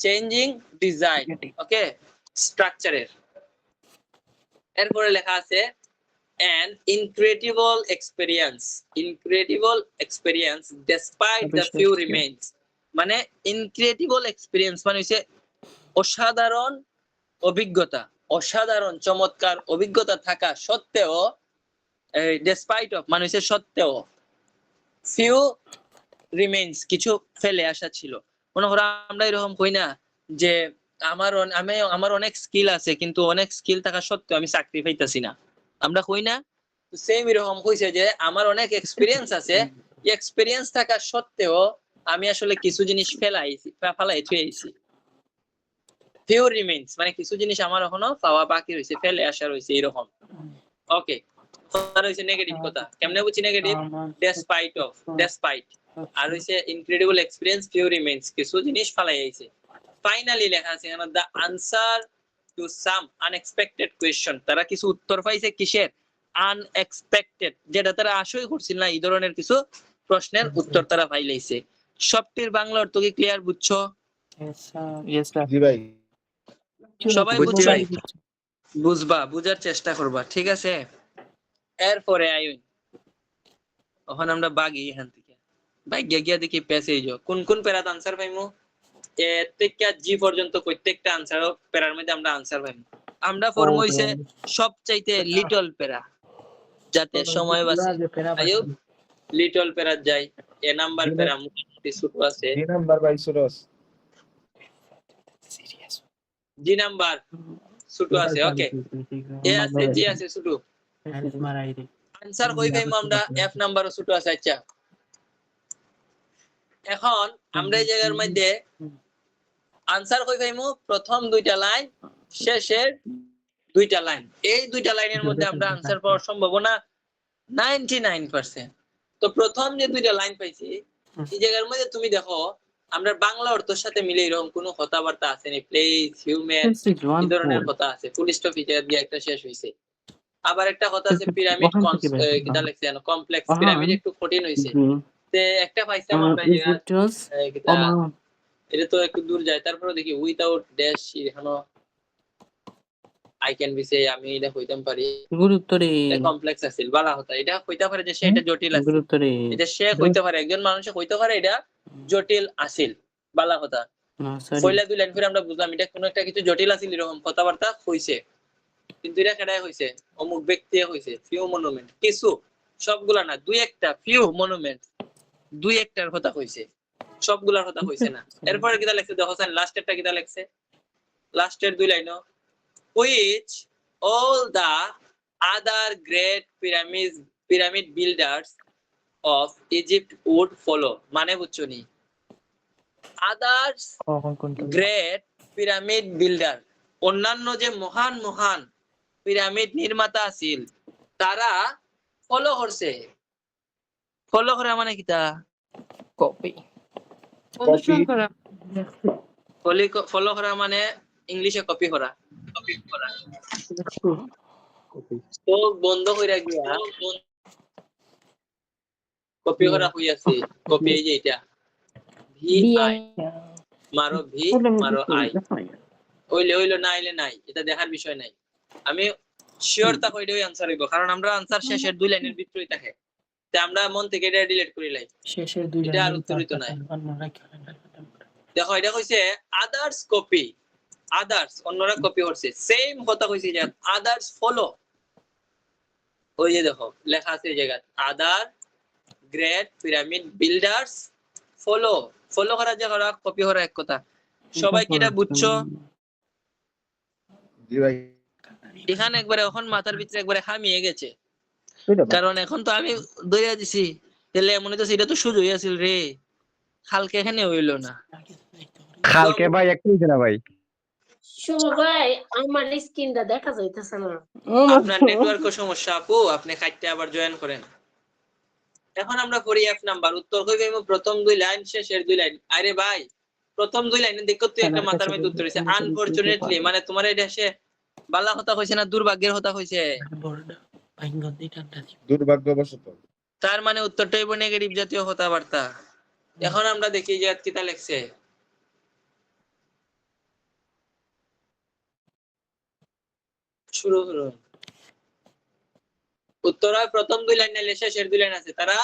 changing design, ওকে, স্ট্রাকচারের। এরপরে লেখা আছে an incredible experience despite the few remains। মানে incredible experience মানে হচ্ছে অসাধারণ অভিজ্ঞতা, অসাধারণ চমৎকার অভিজ্ঞতা থাকা সত্ত্বেও, ডেসপাইট অফ মানে হচ্ছে সত্ত্বেও, ফিউ রিমেইনস কিছু ফেলে আসা ছিল। মনে করো আমরা এরকম কই না যে আমার অনেক স্কিল আছে কিন্তু অনেক স্কিল থাকা সত্ত্বেও আমি চাকরি পাইতাছি না, আমরা কই না? সেম এরকম কইছে যে আমার অনেক এক্সপিরিয়েন্স আছে, এক্সপিরিয়েন্স থাকা সত্ত্বেও আমি আসলে কিছু জিনিস ফালাই থুয়েছি। ফিউ রিমেইনস মানে কিছু জিনিস আমার এখনো পাওয়া বাকি রয়েছে, ফেলে আসা রয়েছে এরকম। ওকে, আর হইছে নেগেটিভ কথা, কেমনে বুঝি নেগেটিভ? ডেসপাইট অফ, ডেসপাইট, আর হইছে ইনক্রেডিবল এক্সপেরিয়েন্স, ফিউ রিমেইনস কিছু জিনিস ফালাই আইছে। ফাইনালি লেখা আছে এখানে the answer to some unexpected question. তারা কিছু উত্তর পাইছে কিসের? আনএক্সপেক্টেড, যেটা তারা আশাই করছিল না, এই ধরনের কিছু প্রশ্নের উত্তর তারা পাইলাইছে। সবটির বাংলা অর্থ কি ক্লিয়ার বুঝছো? জি ভাই। সবাই বুঝছো? বুঝবা, বুঝার চেষ্টা করবা, ঠিক আছে? এরপরে আইন এখন আমরা বাগি এখান থেকে ভাই গিয়া দেখি প্যাসেজ কোন কোন প্যারাত আনসার পাইমু। এ থেকে জি পর্যন্ত প্রত্যেকটা আনসার প্যারার মধ্যে আমরা আনসার পাইমু। আমরা ফর্ম হইছে সবচাইতে লিটল প্যারা, যাতে সময় বাঁচে। আইও লিটল প্যারা যাই। এ নাম্বার প্যারা মোটামুটি ছোট আছে, জি নাম্বার ভাই সুরস, জি নাম্বার ছোট আছে। ওকে, এ আছে, জি আছে ছোট। আনসার কই পাইমু আমরা? এফ নাম্বারও ছোট আছে। আচ্ছা, এখন আমরা এই জায়গার মধ্যে আনসার কই পাইমু? প্রথম 2টা লাইন, শেষের 2টা লাইন। এই 2টা লাইনের মধ্যে আমরা আনসার পাওয়ার সম্ভাবনা 99%। তো প্রথম যে 2টা লাইন পাইছি, এই জায়গার মধ্যে তুমি দেখো আমরা বাংলা অর্থের সাথে মিলে এরকম কোনো কথাবার্তা আছে নি? প্লেস, হিউম্যান, এই ধরনের কথা আছে। ফুল স্টপ দিয়ে একটা শেষ হইছে। আবার একটা কথা আছে পিরামিড কিটা লেখছে জানো? কমপ্লেক্স পিরামিড একটু কঠিন হইছে। তে একটা পাইছিলাম আমরা এটা তো একটু দূর যায়, তারপরে দেখি উইথাউট ড্যাশ এখানে আই ক্যান বি সে, আমি এটা কইতাম পারি গুরুত্ব রে কমপ্লেক্স আছিল বালা হতা, এটা কইতে পারে যে সে এটা জটিল আছে, গুরুত্ব রে এটা সে কইতে পারে, একজন মানুষে কইতে পারে এটা জটিল আছিল বালা কথা। সরি পয়লা দুই লাইন করে আমরা বুঝলাম এটা কোনো একটা কিছু জটিল আছিল, এরকম কথাবার্তা হইছে, কিন্তু এটা কেডায় হইছে, অমুক ব্যক্তি হইছে। ফিউ মনুমেন্ট, কিছু, সবগুলা না, দুই একটা, ফিউ মনুমেন্ট, দুই একটার কথা কইছে, সবগুলার কথা কইছে না। এরপরে কিটা লেখছে দেখো স্যার, লাস্টেরটা কিটা লেখছে, লাস্টের দুই লাইনও which all the other great pyramid builders of Egypt would follow, মানে বুঝছো নি, others কখন কোনটা গ্রেট পিরামিড বিল্ডার, অন্যান্য যে মহান মহান পিরামিড নির্মাতা আছিল তারা ফলো করছে। ফলো করা মানে কিটা, কপি Copy. ফলো করা মানে ইংলিশে কপি করা। তো বন্ধ কইরা গিয়া কপি করা হইয়াছে, কপি এই যে এটা ভি আই, মারো ভি মারো আই, হইলে না হইলে নাই, এটা দেখার বিষয় নাই। আমি শিওর তা কইলেই आंसर হইব, কারণ আমরা आंसर শেষের দুই লাইনের ভিতরেই থাকে, তাই আমরা মন থেকে এটা ডিলিট করে লাই, শেষের দুই এটা আর উত্তর হইতো না। দেখো এটা কইছে আদার্স কপি, আদার্স অন্যরা কপি করছে, সেম কথা কইছে যে আদার্স ফলো, ওই যে দেখো লেখা আছে এই জায়গা, other great pyramid builders follow, follow করা যে করা, কপি করা এক কথা। সবাই কি এটা বুঝছো? জি ভাই। এখানে একবারে এখন মাথার ভিতরে একবারে খামিয়ে গেছে, কারণ এখন তো আমি দইয়া দিছি, তাহলে মনে তো সেটা তো সুযোগই আছিল রে, কালকে এখানে হইলো না। কালকে ভাই একটু হইছে না ভাই। শুভ ভাই, আমার স্ক্রিনটা দেখা যাইতেছে না। আপনার নেটওয়ার্কের সমস্যা আপু, আপনি কাটতে আবার জয়েন করেন। এখন আমরা করি এফ নাম্বার, উত্তর কইবে প্রথম দুই লাইন শেষের দুই লাইন। আরে ভাই প্রথম দুই লাইনে দেখো তুই একটা মাথার মধ্যে উত্তর হইছে আনফরচুনেটলি, মানে তোমার এটা সে বালা কথা কইছে না দুর্ভাগ্যের কথা কইছে, দুর্ভাগ্যবশত। তার মানে উত্তরটা হইব নেগেটিভ জাতীয় কথাবার্তা। এখন আমরা দেখি যে কিতা লেখছে, শুরু করুন। উত্তর হয় প্রথম দুই লাইন নিলে শেষের দুই লাইন আছে, তারা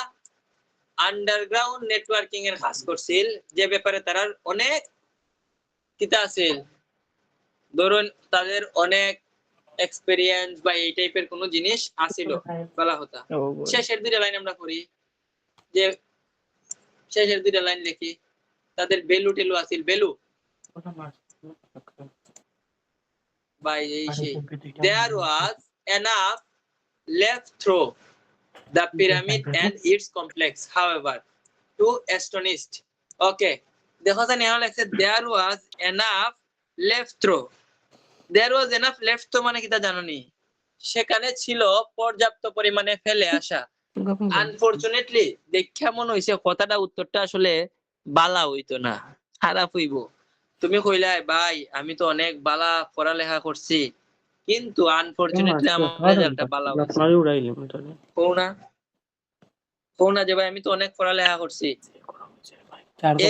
আন্ডারগ্রাউন্ড নেটওয়ার্কিং এর কাজ করছিল, যে ব্যাপারে তারা অনেক কিতা আছে, ধরুন তাদের অনেক এক্সপেরিয়েন্স বা এই টাইপের কোন জিনিস আছিল বলা হতা। শেষের দুইটা লাইন আমরা করি, যে শেষের দুইটা লাইন লিখি, তাদের বেলু টেলু আছিল, বেলু by there was enough left through the pyramid and its complex, however, to astonish. Okay, দেখো জানি এখন লেখছে there was enough left through, there was enough left through মানে কিটা জানো নি, সেখানে ছিল পর্যাপ্ত পরিমাণে ফেলে আসা। আনফরচুনেটলি দেখা মনে হইছে কথাটা উত্তরটা আসলে বালা হইতো না, খারাপ হইব। তুমি কইলাই ভাই আমি তো অনেক বালা পড়ালেখা করছি, কিন্তু আনফরচুনেটলি আমার রেজাল্টটা বালা হইছে। কও না যে ভাই আমি তো অনেক পড়ালেখা করছি,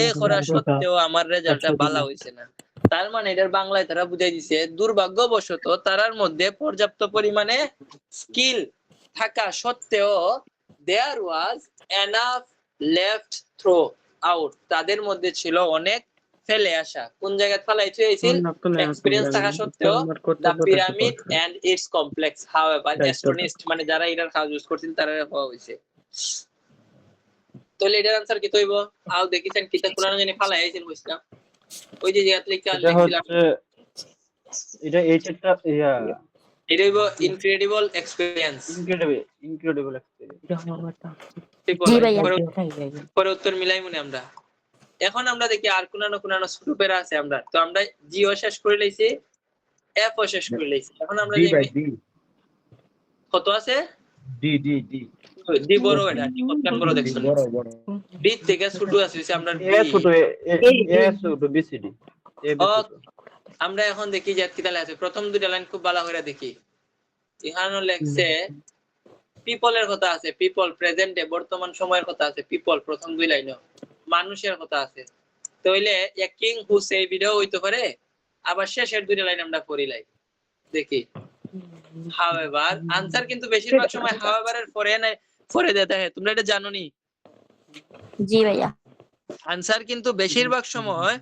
এ করা সত্ত্বেও আমার রেজাল্টটা বালা হইছে না। তার মানে এটার বাংলায় তারা বুঝাই দিছে দুর্ভাগ্যবশত তারার মধ্যে পর্যাপ্ত পরিমাণে স্কিল থাকা সত্ত্বেও there was enough left throw out, তাদের মধ্যে ছিল অনেক ফেলে আসা। কোন জায়গায় ফেলাইতে হয়েছিল? এক্সপেরিয়েন্স থাকা সত্ত্বেও the pyramid and its complex, however astonished মানে যারা এটার কাজ ইউজ করছিল তারা হওয়া হয়েছে। তাহলে এটার आंसर কি হইব? আও দেখিছেন কিতা কোন জানি ফেলাই আইছেন কইছিলাম, ওই যে জায়গা লিখা লিখছিলাম, এটা এইচটা ইয়া এটা হইব ইনক্রেডিবল এক্সপেরিয়েন্স, ইনক্রেডিবল এক্সপেরিয়েন্স। জি ভাইয়া। পরে উত্তর মিলাই মনে আমরা। এখন আমরা দেখি আর কোন গ্রুপের আছে আমরা, তো আমরা জি ও শেষ করে লইছি, এফ ও শেষ করে লইছি। এখন আমরা ডি ভাই ডি। কত আছে? D D D. ডি বড় এটা, ডি কত কান বড় দেখছো? বড় বড়। ডি থেকে ছোট আছে আমরা ডি। এ ছোট বিসিডি। আমরা এখন দেখি যে কি তাহলে আছে, প্রথম দুইটা লাইন খুব ভালো করে দেখি। এখানে লেখছে পিপলের কথা আছে, পিপল প্রেজেন্টে বর্তমান সময়ের কথা আছে, পিপল প্রথম দুই লাইনে মানুষের কথা আছে। তো তাহলে a king who say video হইতে পারে, আবার শেষের দুইটা লাইন আমরা পড়িলাই দেখি। হাওয়েভার আনসার কিন্তু বেশিরভাগ সময় হাওয়েভারের পরে দিতে হয়, তোমরা এটা জানো নি? জি ভাইয়া। আনসার কিন্তু বেশিরভাগ সময়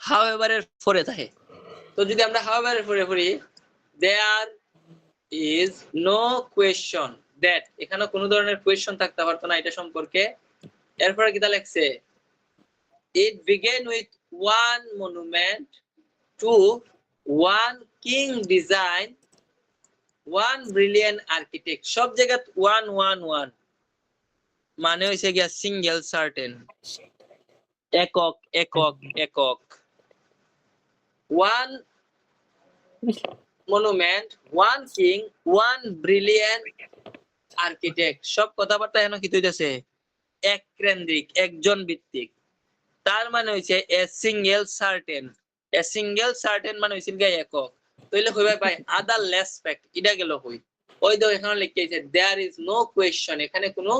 হাওয়েভারের পরে থাকে। তো যদি আমরা হাওয়েভারের পরে পড়ি, there is no question that, এখানে কোনো ধরনের কোয়েশ্চন থাকতে পারতো না এটা সম্পর্কে। এরপরে কিটা লেখছে, it began with one monument two one king design one brilliant architect. সব জায়গায় ওয়ান ওয়ান ওয়ান মানে হইছে গিয়া সিঙ্গেল সার্টেন, একক একক একক। One monument, one king, one brilliant architect. সব কথাবার্তা এখানে কি হইতেছে? এক কেন্দ্রিক, একজন ভিত্তিক। তার মানে হইছে a single certain. A single certain মানে হইছিল গিয়া একক। তাইলে কইবা ভাই আদার লেস ফ্যাক্ট, এটা গেল কই? ওই দেখো এখানে লিখেছে দেয়ার ইজ নো কোয়েশ্চন, এখানে কোনো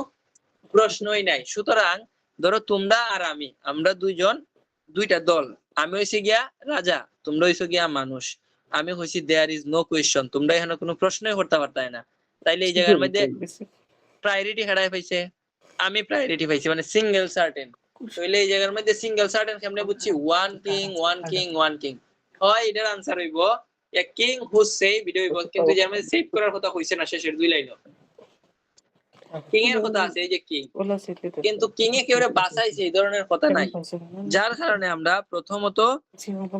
প্রশ্নই নাই। সুতরাং ধরো তোমরা আর আমি, আমরা দুইজন দুইটা দল। আমি হইছি গিয়া রাজা, তোমরা হইছো গিয়া মানুষ। আমি হইছি দেয়ার ইজ নো কোয়েশ্চন, তোমরা এখানে কোনো প্রশ্নই করতে পারতাই না। তাইলে এই জায়গার মধ্যে প্রায়োরিটি হারাই পাইছে, আমি প্রায়োরিটি পাইছি, মানে সিঙ্গেল সার্টেন। তাইলে এই জায়গার মধ্যে সিঙ্গেল সার্টেন কেমনে বুঝছি? One king one king one king. হয় এটার আনসার হইব a king who say video হইব, কিন্তু যে আমি সেভ করার কথা কইছে না শেষের দুই লাইনও কিং এর কথা আছে, এই যে কিং, কিন্তু কিং এ কেউ বাঁচাইছে এই ধরনের কথা নাই। যার কারণে আমরা প্রথমত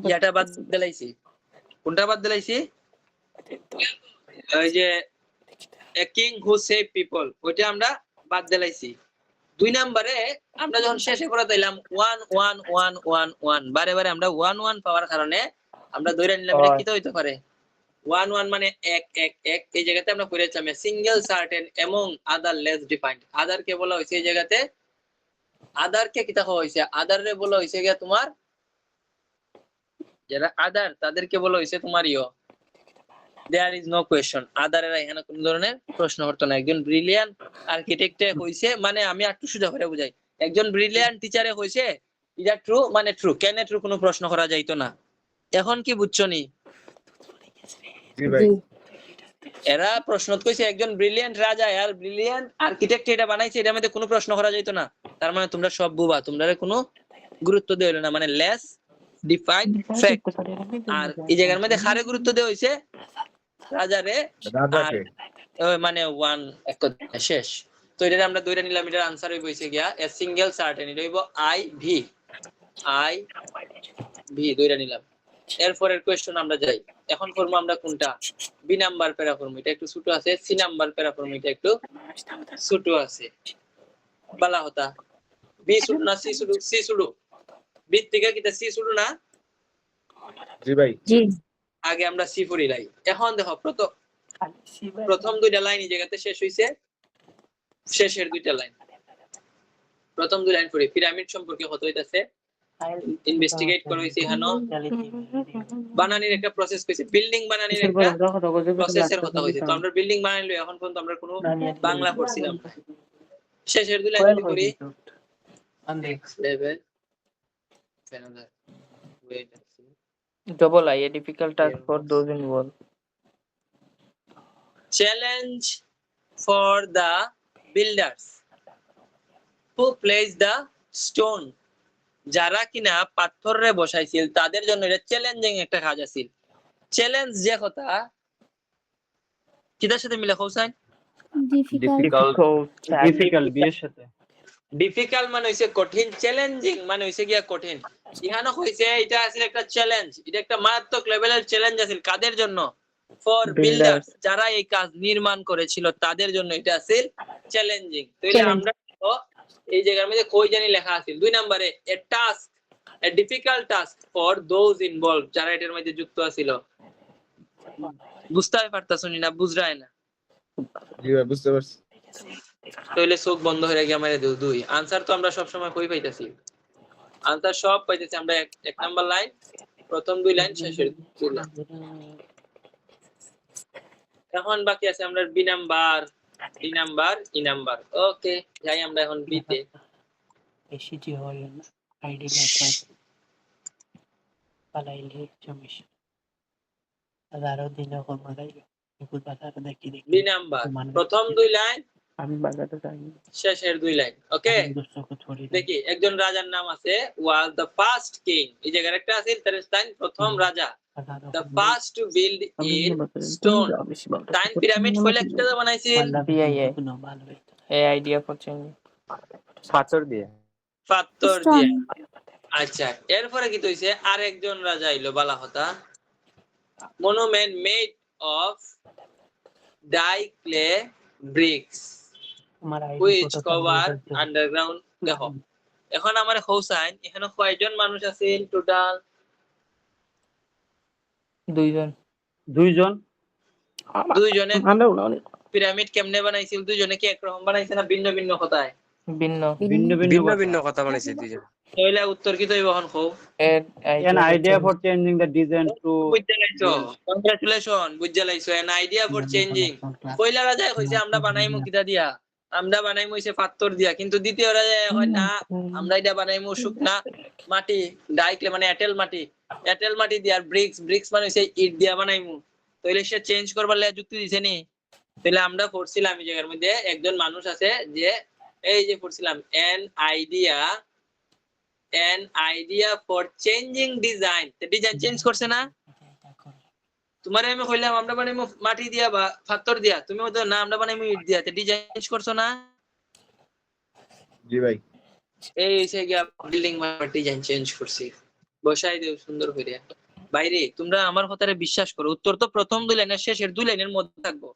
ইয়াটা বাদ দিলাইছি। কোনটা বাদ দিলাইছি? ওই যে a king who save people, ওইটা আমরা বাদ দিলাইছি। দুই নম্বরে আমরা যখন শেষে করে দিলাম one one one one one, বারে বারে আমরা ওয়ান ওয়ান পাওয়ার কারণে আমরা ধরে নিলাম এটা কি হইতে পারে? ওয়ান ওয়ান মানে এক এক এক। এই জায়গাতে আমরা পড়েছিলাম সিঙ্গেল সার্টেন এবং আদার লেস ডিফাইন্ড। আদার কে বলা হয়েছে এই জায়গাতে, আদার কে কি দেখা হয়েছে? আদার রে বলা হয়েছে গিয়া তোমার, যারা আদার তাদেরকে বলা হয়েছে তোমার দেয়ার ইজ নো কোয়েশ্চন। আদারের এখানে কোন ধরনের প্রশ্ন করতো না। একজন ব্রিলিয়ান্ট আর্কিটেক্টে হইছে, মানে আমি একটু সোজা করে বুঝাই, একজন ব্রিলিয়ান্ট টিচারে হইছে, এটা ট্রু মানে ট্রু, কেন ট্রু কোনো প্রশ্ন করা যাইতো না। এখন কি বুঝছো নি? এরা প্রশ্ন কইছে একজন ব্রিলিয়ান্ট রাজা আর ব্রিলিয়ান্ট আর্কিটেক্ট এটা বানাইছে, এটার মধ্যে কোনো প্রশ্ন করা যাইতো না। তার মানে তোমরা সব বুবা, তোমরা কোনো গুরুত্ব দেওয়া না, মানে লেস ডিফাইন্ড ফ্যাক্ট। আর এই জায়গার মধ্যে খারে গুরুত্ব দেওয়া হইছে রাজারে, আর মানে ওয়ান এক শেষ। তো এটা আমরা দুইটা নিলাম, এটার আনসার হইছে গিয়া এ সিঙ্গেল সার্টেন, এটা হইব আই ভি দুইটা নিলাম। এরপরের কোয়েশ্চন আমরা যাই। এখন করবো আমরা কোনটা? বি নাম্বার প্যারা করবো, এটা একটু ছোট আছে। সি নাম্বার প্যারা করবো, এটা একটু ছোট আছে। বালা হতা বি ছোট না সি ছোট? সি ছোট। বি থেকে কিটা সি ছোট না? জি ভাই। জি। আগে আমরা সি পড়িলাই। এখন দেখো প্রথম দুইটা লাইন এই জায়গাতে শেষ হইছে, শেষের দুইটা লাইন, প্রথম দুই লাইন পড়ি। পিরামিড সম্পর্কে কত হইতাছে ইনভেস্টিগেট করা হইছে। এখানে বানানির একটা প্রসেস কইছে, বিল্ডিং বানানির একটা প্রসেসের কথা কইছে। তো আমরা বিল্ডিং বানাইলো, এখন পর্যন্ত আমরা কোনো বাংলা পড়ছিলাম না। শেষের দুই লাইন যদি পড়ি, double I, a difficult task for those involved. challenge for the builders who placed the stone, যারা কিনা পাথরে বসাইছিল তাদের জন্য এটা চ্যালেঞ্জিং একটা কাজ আছিল। চ্যালেঞ্জ যে কথা কিটার সাথে মিলে হোসাইন? ডিফিকাল্ট বিয়ের সাথে। ডিফিকাল্ট মানে হইছে কঠিন, চ্যালেঞ্জিং মানে হইছে গিয়া কঠিন। ইহানো কইছে এটা আছে একটা চ্যালেঞ্জ, এটা একটা মারাত্মক লেভেলের চ্যালেঞ্জ আছিল। কাদের জন্য? ফর বিল্ডার্স, যারা এই কাজ নির্মাণ করেছিল তাদের জন্য এটা আছিল চ্যালেঞ্জিং। তাহলে আমরা এই জায়গার মধ্যে কই জানি লেখা আছে দুই নম্বরে, এ task, A difficult task for those involve, যারা এটার মধ্যে যুক্ত আছিল। বুঝতে পারতাছ না? বুঝরাই না? জি ভাই বুঝতে পারছি। তাহলে চোখ বন্ধ হয়ে গিয়ে আমার দুই আনসার তো আমরা সব সময় কই পাইতাছি, আনসার সব পাইতেছি আমরা এক নাম্বার লাইন, প্রথম দুই লাইন, শেষের দুই লাইন। এখন বাকি আছে আমরা B number, D number, E number. Okay, যাই আমরা এখন বি তে। এসিজি হল আইডি লেখা পালাইলে জমিস হাজারো দিন এখন মারাইবে বিপুল বাজার দেখি দেখি 2 নাম্বার প্রথম 2 লাইন আমি বাজারে যাই শেষের 2 লাইন ওকে দর্শক ছড়ি দেখি একজন রাজার নাম আছে ওয়াজ দ্য ফার্স্ট কিং এই জায়গার একটা আছে ইন্টারেস্টাইন প্রথম রাজা the first to build in stone time pyramid ফলে একটা বানাইছিল এই আইডিয়া ফর চেঞ্জ পাথর দিয়ে পাথর দিয়ে আচ্ছা এরপরে কি হইছে আরেকজন রাজা আইলো বালা হতা মনুমেন্ট মেড অফ ডাই ক্লে ব্রিক্স আমার which cover underground দেখো এখন আমার হোসাইন এখানে কয়জন মানুষ আছেন টোটাল দুইজন দুইজনে পিরামিড কেমনে বানাইছিল দুইজনে কি একরকম বানাইছে না ভিন্ন ভিন্ন কথায় ভিন্ন ভিন্ন ভিন্ন কথা বানাইছে দুইজন তাহলে উত্তর কি তৈব এখন কও an idea for changing the design to বুঝতে লাইছো কংগ্রাচুলেশন বুঝতে লাইছো an idea for changing পয়লা রাজা কইছে আমরা বানাইমু কিটা দিয়া আমরা বানাইমু হইছে পাথর দিয়া কিন্তু দ্বিতীয় রাজা কয় না আমরা এটা বানাইমু শুকনা মাটি ডাইক্লে মানে এঁটেল মাটি দিয়া ব্রিক্স মানে হইছে ইট দিয়া বানাইমু তাইলে সে চেঞ্জ করবার লাগি যুক্তি দিছে নি তাহলে আমরা পড়ছিলাম এই জায়গার মধ্যে একজন মানুষ আছে যে এই যে পড়ছিলাম an idea for changing design design change করছে না তোমারে আমি কইলাম আমরা বানাইমু মাটি দিয়া বা পাথর দিয়া তুমি বলছো না আমরা বানাইমু ইট দিয়া ডিজাইন চেঞ্জ করছো না জি ভাই এই হইছে গিয়া বিল্ডিং মার্কেট ডিজাইন চেঞ্জ করছি বসাই দেও সুন্দর করে বাইরে তোমরা আমার কথারে বিশ্বাস করো উত্তর তো প্রথম 2 লাইনের শেষের 2 লাইনের মধ্যে থাকবো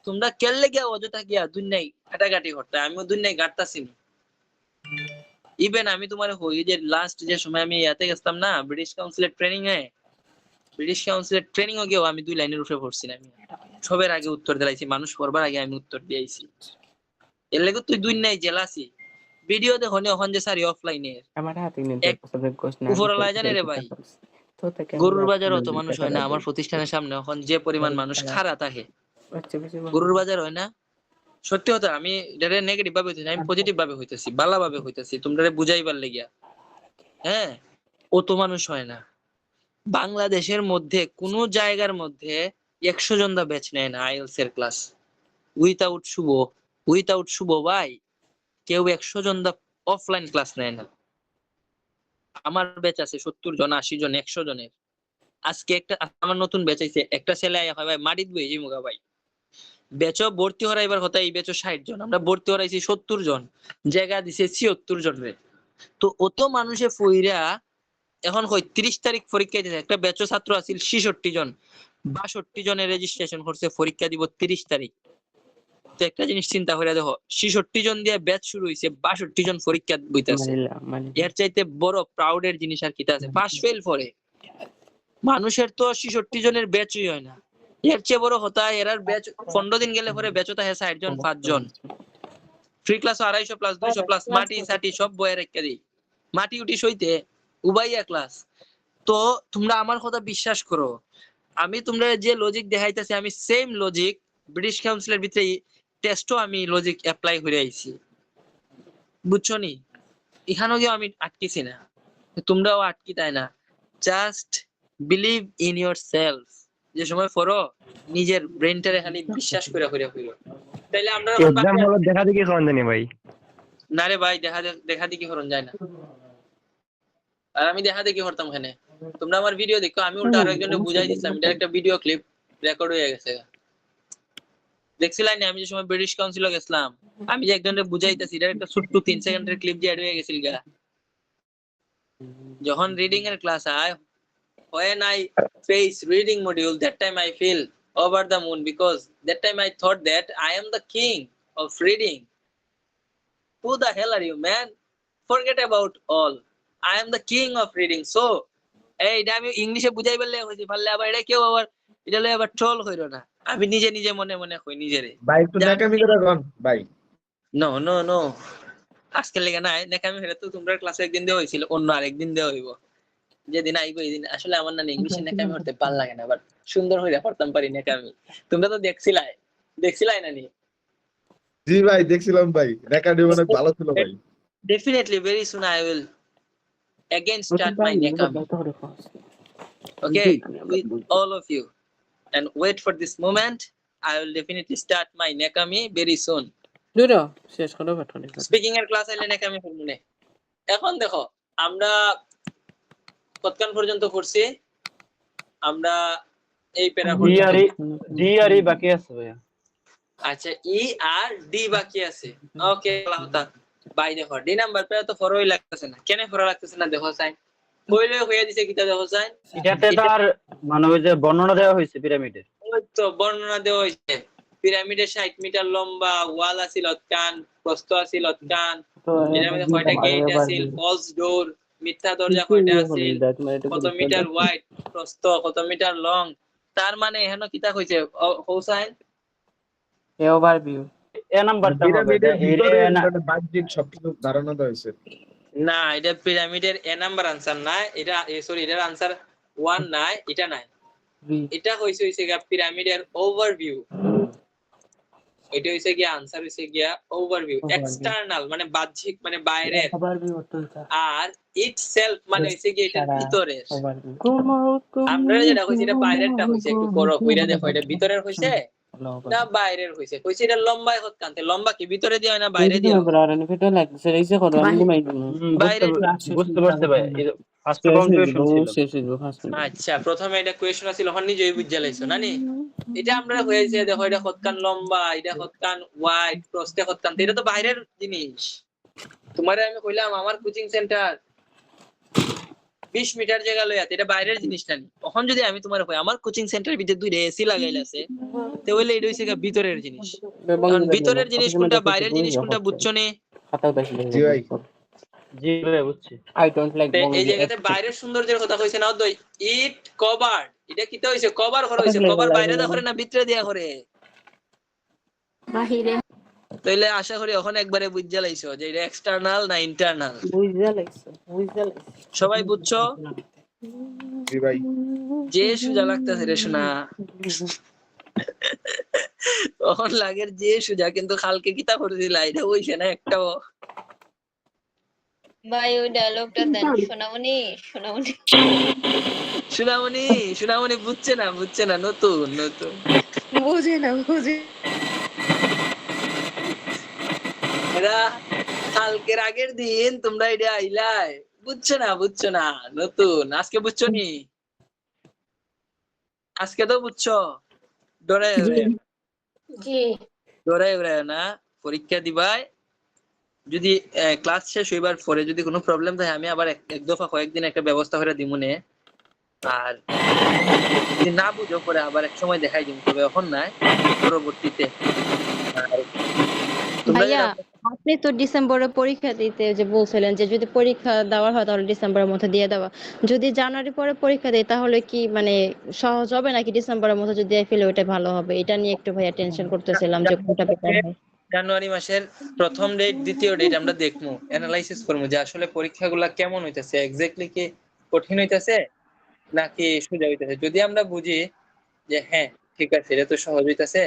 তোমরা কেললে গিয়া অযথা গিয়া দুনিয়ায় কাটাকাটি করতে আমিও দুনিয়ায় গাটতাছি না ইভেন আমি তোমার হই যে লাস্ট যে সময় আমি ইয়াতে গেছতাম না ব্রিটিশ কাউন্সিলের ট্রেনিং এ গিয়েও আমি 2 লাইনের উপরে পড়ছি না আমি সবার আগে উত্তর দিলাইছি মানুষ পড়বার আগে আমি উত্তর দিয়েছি এর লাগি তুই দুনিয়ায় জেলাসি ভিডিও দেখো নি এখন যে সারি অফলাইনে আমার হাতে নিয়ে উপরওয়ালা জানে রে ভাই গরুর বাজার অত মানুষ হয় না আমার প্রতিষ্ঠানের সামনে এখন যে পরিমাণ মানুষ খাড়া থাকে গরুর বাজার হয় না সত্যি কথা আমি এটা নেগেটিভ ভাবে হইতেছি আমি পজিটিভ ভাবে হইতেছি ভালো ভাবে হইতেছি তোমরা বুঝাইবার লাগিয়া হ্যাঁ অত মানুষ হয় না বাংলাদেশের মধ্যে কোন জায়গার মধ্যে 100 জন দা ব্যাচ নেয় না আইএলস এর ক্লাস উইথাউট শুভ ভাই কেউ 100 জন দা অফলাইন ক্লাস নেয় না আমার ব্যাচ আছে 70 জন 80 জন 100 জনের আজকে একটা আমার নতুন ব্যাচ আছে একটা ছেলে আয়া হয় ভাই মাটিত বই যে মুগা ভাই ব্যাচও ভর্তি হরাইবার কথা এই ব্যাচও 60 জন আমরা ভর্তি হরাইছি 70 জন জায়গা দিছে 76 জন রে তো অত মানুষে ফইরা এখন কই 30 তারিখ পরীক্ষা দিছে একটা ব্যাচও ছাত্র আছিল 66 জন 62 জনের রেজিস্ট্রেশন করছে পরীক্ষা দিব 30 তারিখ তো একটা জিনিস চিন্তা করে দেখো 66 জন দিয়ে ব্যাচ শুরু হইছে 62 জন পরীক্ষা দিতেছে এর চাইতে বড় প্রাউডের জিনিস আর কিটা আছে পাস ফেল পরে মানুষের তো 66 জনের ব্যাচই হয় না এর চেয়ে বড় হতা এরার ব্যাচ 15 দিন গেলে পরে ব্যাচও থাকে 60 জন 5 জন ফ্রি ক্লাস 250 প্লাস 200 প্লাস মাটি সাটি সব বয়ে রেখে দিই মাটি উঠি সইতে উবাইয়া ক্লাস তো তোমরা আমার কথা বিশ্বাস করো আমি তোমরা যে লজিক দেখাইতেছি আমি সেম লজিক ব্রিটিশ কাউন্সিলের ভিতরে টেস্টও আমি লজিক অ্যাপ্লাই করে আইছি বুঝছো নি এখানেও গিয়ে আমি আটকিছি না তোমরাও আটকি তাই না just believe in your self যে সময় পড়ো নিজের ব্রেনটারে খালি বিশ্বাস করে কইরো তাইলে আমরা এক্সাম হলো দেখা দেখি কোন জানি ভাই না রে ভাই দেখা দেখি হরণ যায় না আর আমি দেখা দেখি হরতাম এখানে তোমরা আমার ভিডিও দেখো আমি উল্টা আরেকজনকে বুঝাই দিছিলাম এটা একটা ভিডিও ক্লিপ রেকর্ড হয়ে গেছে দেখছিলাই না আমি যে সময় ব্রিটিশ কাউন্সিলে গেছিলাম আমি যে একজনকে বুঝাইতাছি এটা একটা ছোট্ট 3 সেকেন্ডের ক্লিপ যে অ্যাড হয়ে গেছিল গা যখন রিডিং এর ক্লাস হয় when I face reading module that time I feel over the moon because that time I thought that I am the king of reading. Who the hell are you, man? Forget about all. I am the king of reading. So এই এটা আমি ইংলিশে বুঝাই বললে হইছে পারলে আবার এটা কেউ আবার এটা লয় আবার ট্রোল হইরো না আমি নিজে মনে কই নিজেরে ভাই একটু নাকামি করে কোন ভাই নো আজকে লেগে নাই নাকামি হইরা তো তোমরা ক্লাসে একদিন দেওয়া হইছিল অন্য আরেকদিন দেওয়া হইব যেদিন আইবো এইদিন আসলে আমার না ইংলিশে নাকামি করতে ভালো লাগে না বাট সুন্দর হইরা পড়তাম পারি নাকামি তোমরা তো দেখছিলাই না নি জি ভাই দেখছিলাম ভাই রেকর্ডিং অনেক ভালো ছিল ভাই definitely very soon I will again start my nakami Okay, with all of you. And wait for this moment. I will definitely start my Nekami very soon. দুটো শেষ করো পাঠানি স্পিকিং এর ক্লাস আইলে Nekami করবো নে। এখন দেখো আমরা কতক্ষণ পর্যন্ত পড়ছি? আমরা এই প্যারা ডি আর ই বাকি আছে ভাইয়া। আচ্ছা ই আর ডি বাকি আছে। ওকে লাহতা বাই দেখো ডি নাম্বার প্যারা তো ফরই লাগতেছে না। কেন ফর লাগতেছে না দেখো সাইন। কইলে হয়ে দিছে কিটা দেখো সাইন। এটাতে তার মানে ওই যে বর্ণনা দেওয়া হয়েছে পিরামিডের। ওই তো বর্ণনা দেওয়া হয়েছে। পিরামিডের 60 মিটার লম্বা, ওয়াল আছিল অতকান, প্রস্থ আছিল অতকান, এর মধ্যে কয়টা গেট আছিল, ফলস ডোর, মিথ্যা দরজা কয়টা আছিল, কত মিটার ওয়াইড, প্রস্থ কত মিটার লং। তার মানে এখানে কিতা কইছে হোসাইন এ ওভারভিউ এ নাম্বারটা হবে পিরামিডের ভিতরে এটা মানে বাহ্যিক সবকিছু ধারণা দেওয়া হয়েছে। না এটা পিরামিডের এ নাম্বার আনসার না, এটা সরি এটার আনসার 1 না, এটা নাই। এটা হইছে পিরামিডের ওভারভিউ। এটা হইছে গিয়া আনসার হইছে গিয়া ওভারভিউ। এক্সটার্নাল মানে বাহ্যিক মানে বাইরের, আর ইটসেলফ মানে হইছে গিয়া এটার ভিতরের। আমরা যেটা কইছি এটা বাইরেরটা হইছে, একটু করো কইরা দেখো এটা ভিতরের হইছে না বাইরের হইছে। কইছি এটা লম্বাই হত কানতে, লম্বা কি ভিতরে দিও না বাইরে দিও? বাইরে। বুঝতে পারতে ভাই ফার্স্ট কনফিউশন ছিল। আচ্ছা প্রথমে এটা কোয়েশ্চন আছিল হন নিজেই বুঝা লাইছো নানি। এটা আমরা হয়েছে দেখো এটা কতকান লম্বা, এটা কতকান ওয়াইড, প্রস্থে কতকান, এটা তো বাইরের জিনিস। তোমারে আমি কইলাম আমার কোচিং সেন্টার 20 মিটার জায়গা লইয়া, এটা বাইরের জিনিস নানি। তখন যদি আমি তোমারে কই আমার কোচিং সেন্টারের ভিতরে দুইটা এসি লাগাইল আছে, তো হইলে এটা হইছে ভিতরের জিনিস। কারণ ভিতরের জিনিস কোনটা বাইরের জিনিস কোনটা বুঝছো নি? জি ভাই জি ভাই বুঝছি। আই ডোন্ট লাইক এই জায়গাতে বাইরের সৌন্দর্যের কথা কইছে না তো, ইট কভার, এটা কিটা হইছে কভার করা হইছে। কভার বাইরে দা করে না ভিতরে দিয়া করে? বাহিরে। তাইলে আশা করি এখন একবারে বুঝা লাইছো যে এটা এক্সটার্নাল না ইন্টারনাল। সবাই বুঝছো? জি ভাই যে সুজা লাগতেছে রে শোনা তখন লাগের যে সুজা, কিন্তু কালকে কিতা করে দিলা এটা হইছে না একটাও। ভাই ওই ডায়লগটা দেন, সোনামণি সোনামণি সুনামণি সুনামণি বুঝছে না, নতুন নতুন বুঝে না বুঝে। এরা কালকের আগের দিন তোমরা এটা আইলাই, বুঝছো না নতুন। আজকে বুঝছো নি? আজকে তো বুঝছো। ডরে জি ডরে না পরীক্ষা দিবাই। যদি ক্লাস শেষ হইবার পরে যদি কোনো প্রবলেম থাকে আমি আবার এক দফা কয়েকদিন একটা ব্যবস্থা করে দিমুনে। আর যদি না বুঝো পরে আবার এক সময় দেখাই দিব, তবে এখন নাই, পরবর্তীতে। ভাইয়া আপনি তো ডিসেম্বরে পরীক্ষা দিতে যে বলছিলেন যে যদি পরীক্ষা দেওয়ার হয় তাহলে ডিসেম্বরের মধ্যে দিয়ে দেওয়া। যদি জানুয়ারি পরে পরীক্ষা দেয় তাহলে কি মানে সহজ হবে নাকি ডিসেম্বরের মধ্যে যদি দিয়ে ফেলে ওইটা ভালো হবে? এটা নিয়ে একটু ভাইয়া টেনশন করতেছিলাম যে কোনটা বেটার হয়। জানুয়ারি মাসের প্রথম ডেট দ্বিতীয় ডেট আমরা দেখবো, অ্যানালাইসিস করবো যে আসলে পরীক্ষাগুলা কেমন হইতেছে, এক্স্যাক্টলি কি কঠিন হইতেছে নাকি সোজা হইতেছে। যদি আমরা বুঝি যে হ্যাঁ ঠিক আছে এটা তো সহজ হইতেছে,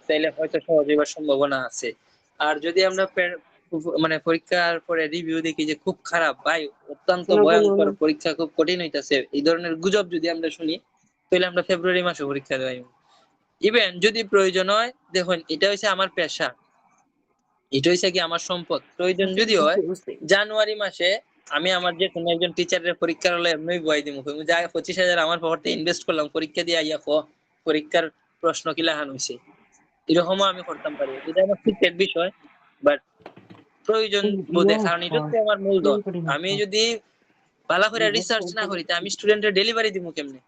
তাইলে হয়তো সহজ হইবার সম্ভাবনা আছে। আর যদি আমরা মানে পরীক্ষার পরে রিভিউ দেখি যে খুব খারাপ, ভাই অত্যন্ত ভয়ঙ্কর পরীক্ষা, খুব কঠিন হইতেছে, এই ধরনের গুজব যদি আমরা শুনি, তাহলে আমরা ফেব্রুয়ারি মাসে পরীক্ষা দেওয়াই। ইভেন যদি প্রয়োজন হয়, দেখুন এটা হচ্ছে আমার পেশা, এটা হচ্ছে কি আমার সম্পদ, প্রয়োজন যদি হয় জানুয়ারি মাসে আমি আমার যে কোনো একজন টিচারের পরীক্ষার হলে এমনি বই দিব, যা 25,000 আমার পকেটে ইনভেস্ট করলাম, পরীক্ষা দিয়ে আইয়া পরীক্ষার প্রশ্ন কি লেখান হয়েছে, এরকমও আমি করতাম পারি। এটা আমার সিক্রেট বিষয়, বাট প্রয়োজন বোধে, কারণ এটা হচ্ছে আমার মূলধন। আমি যদি ভালো করে রিসার্চ না করি তা আমি স্টুডেন্টের ডেলিভারি দিব কেমনে?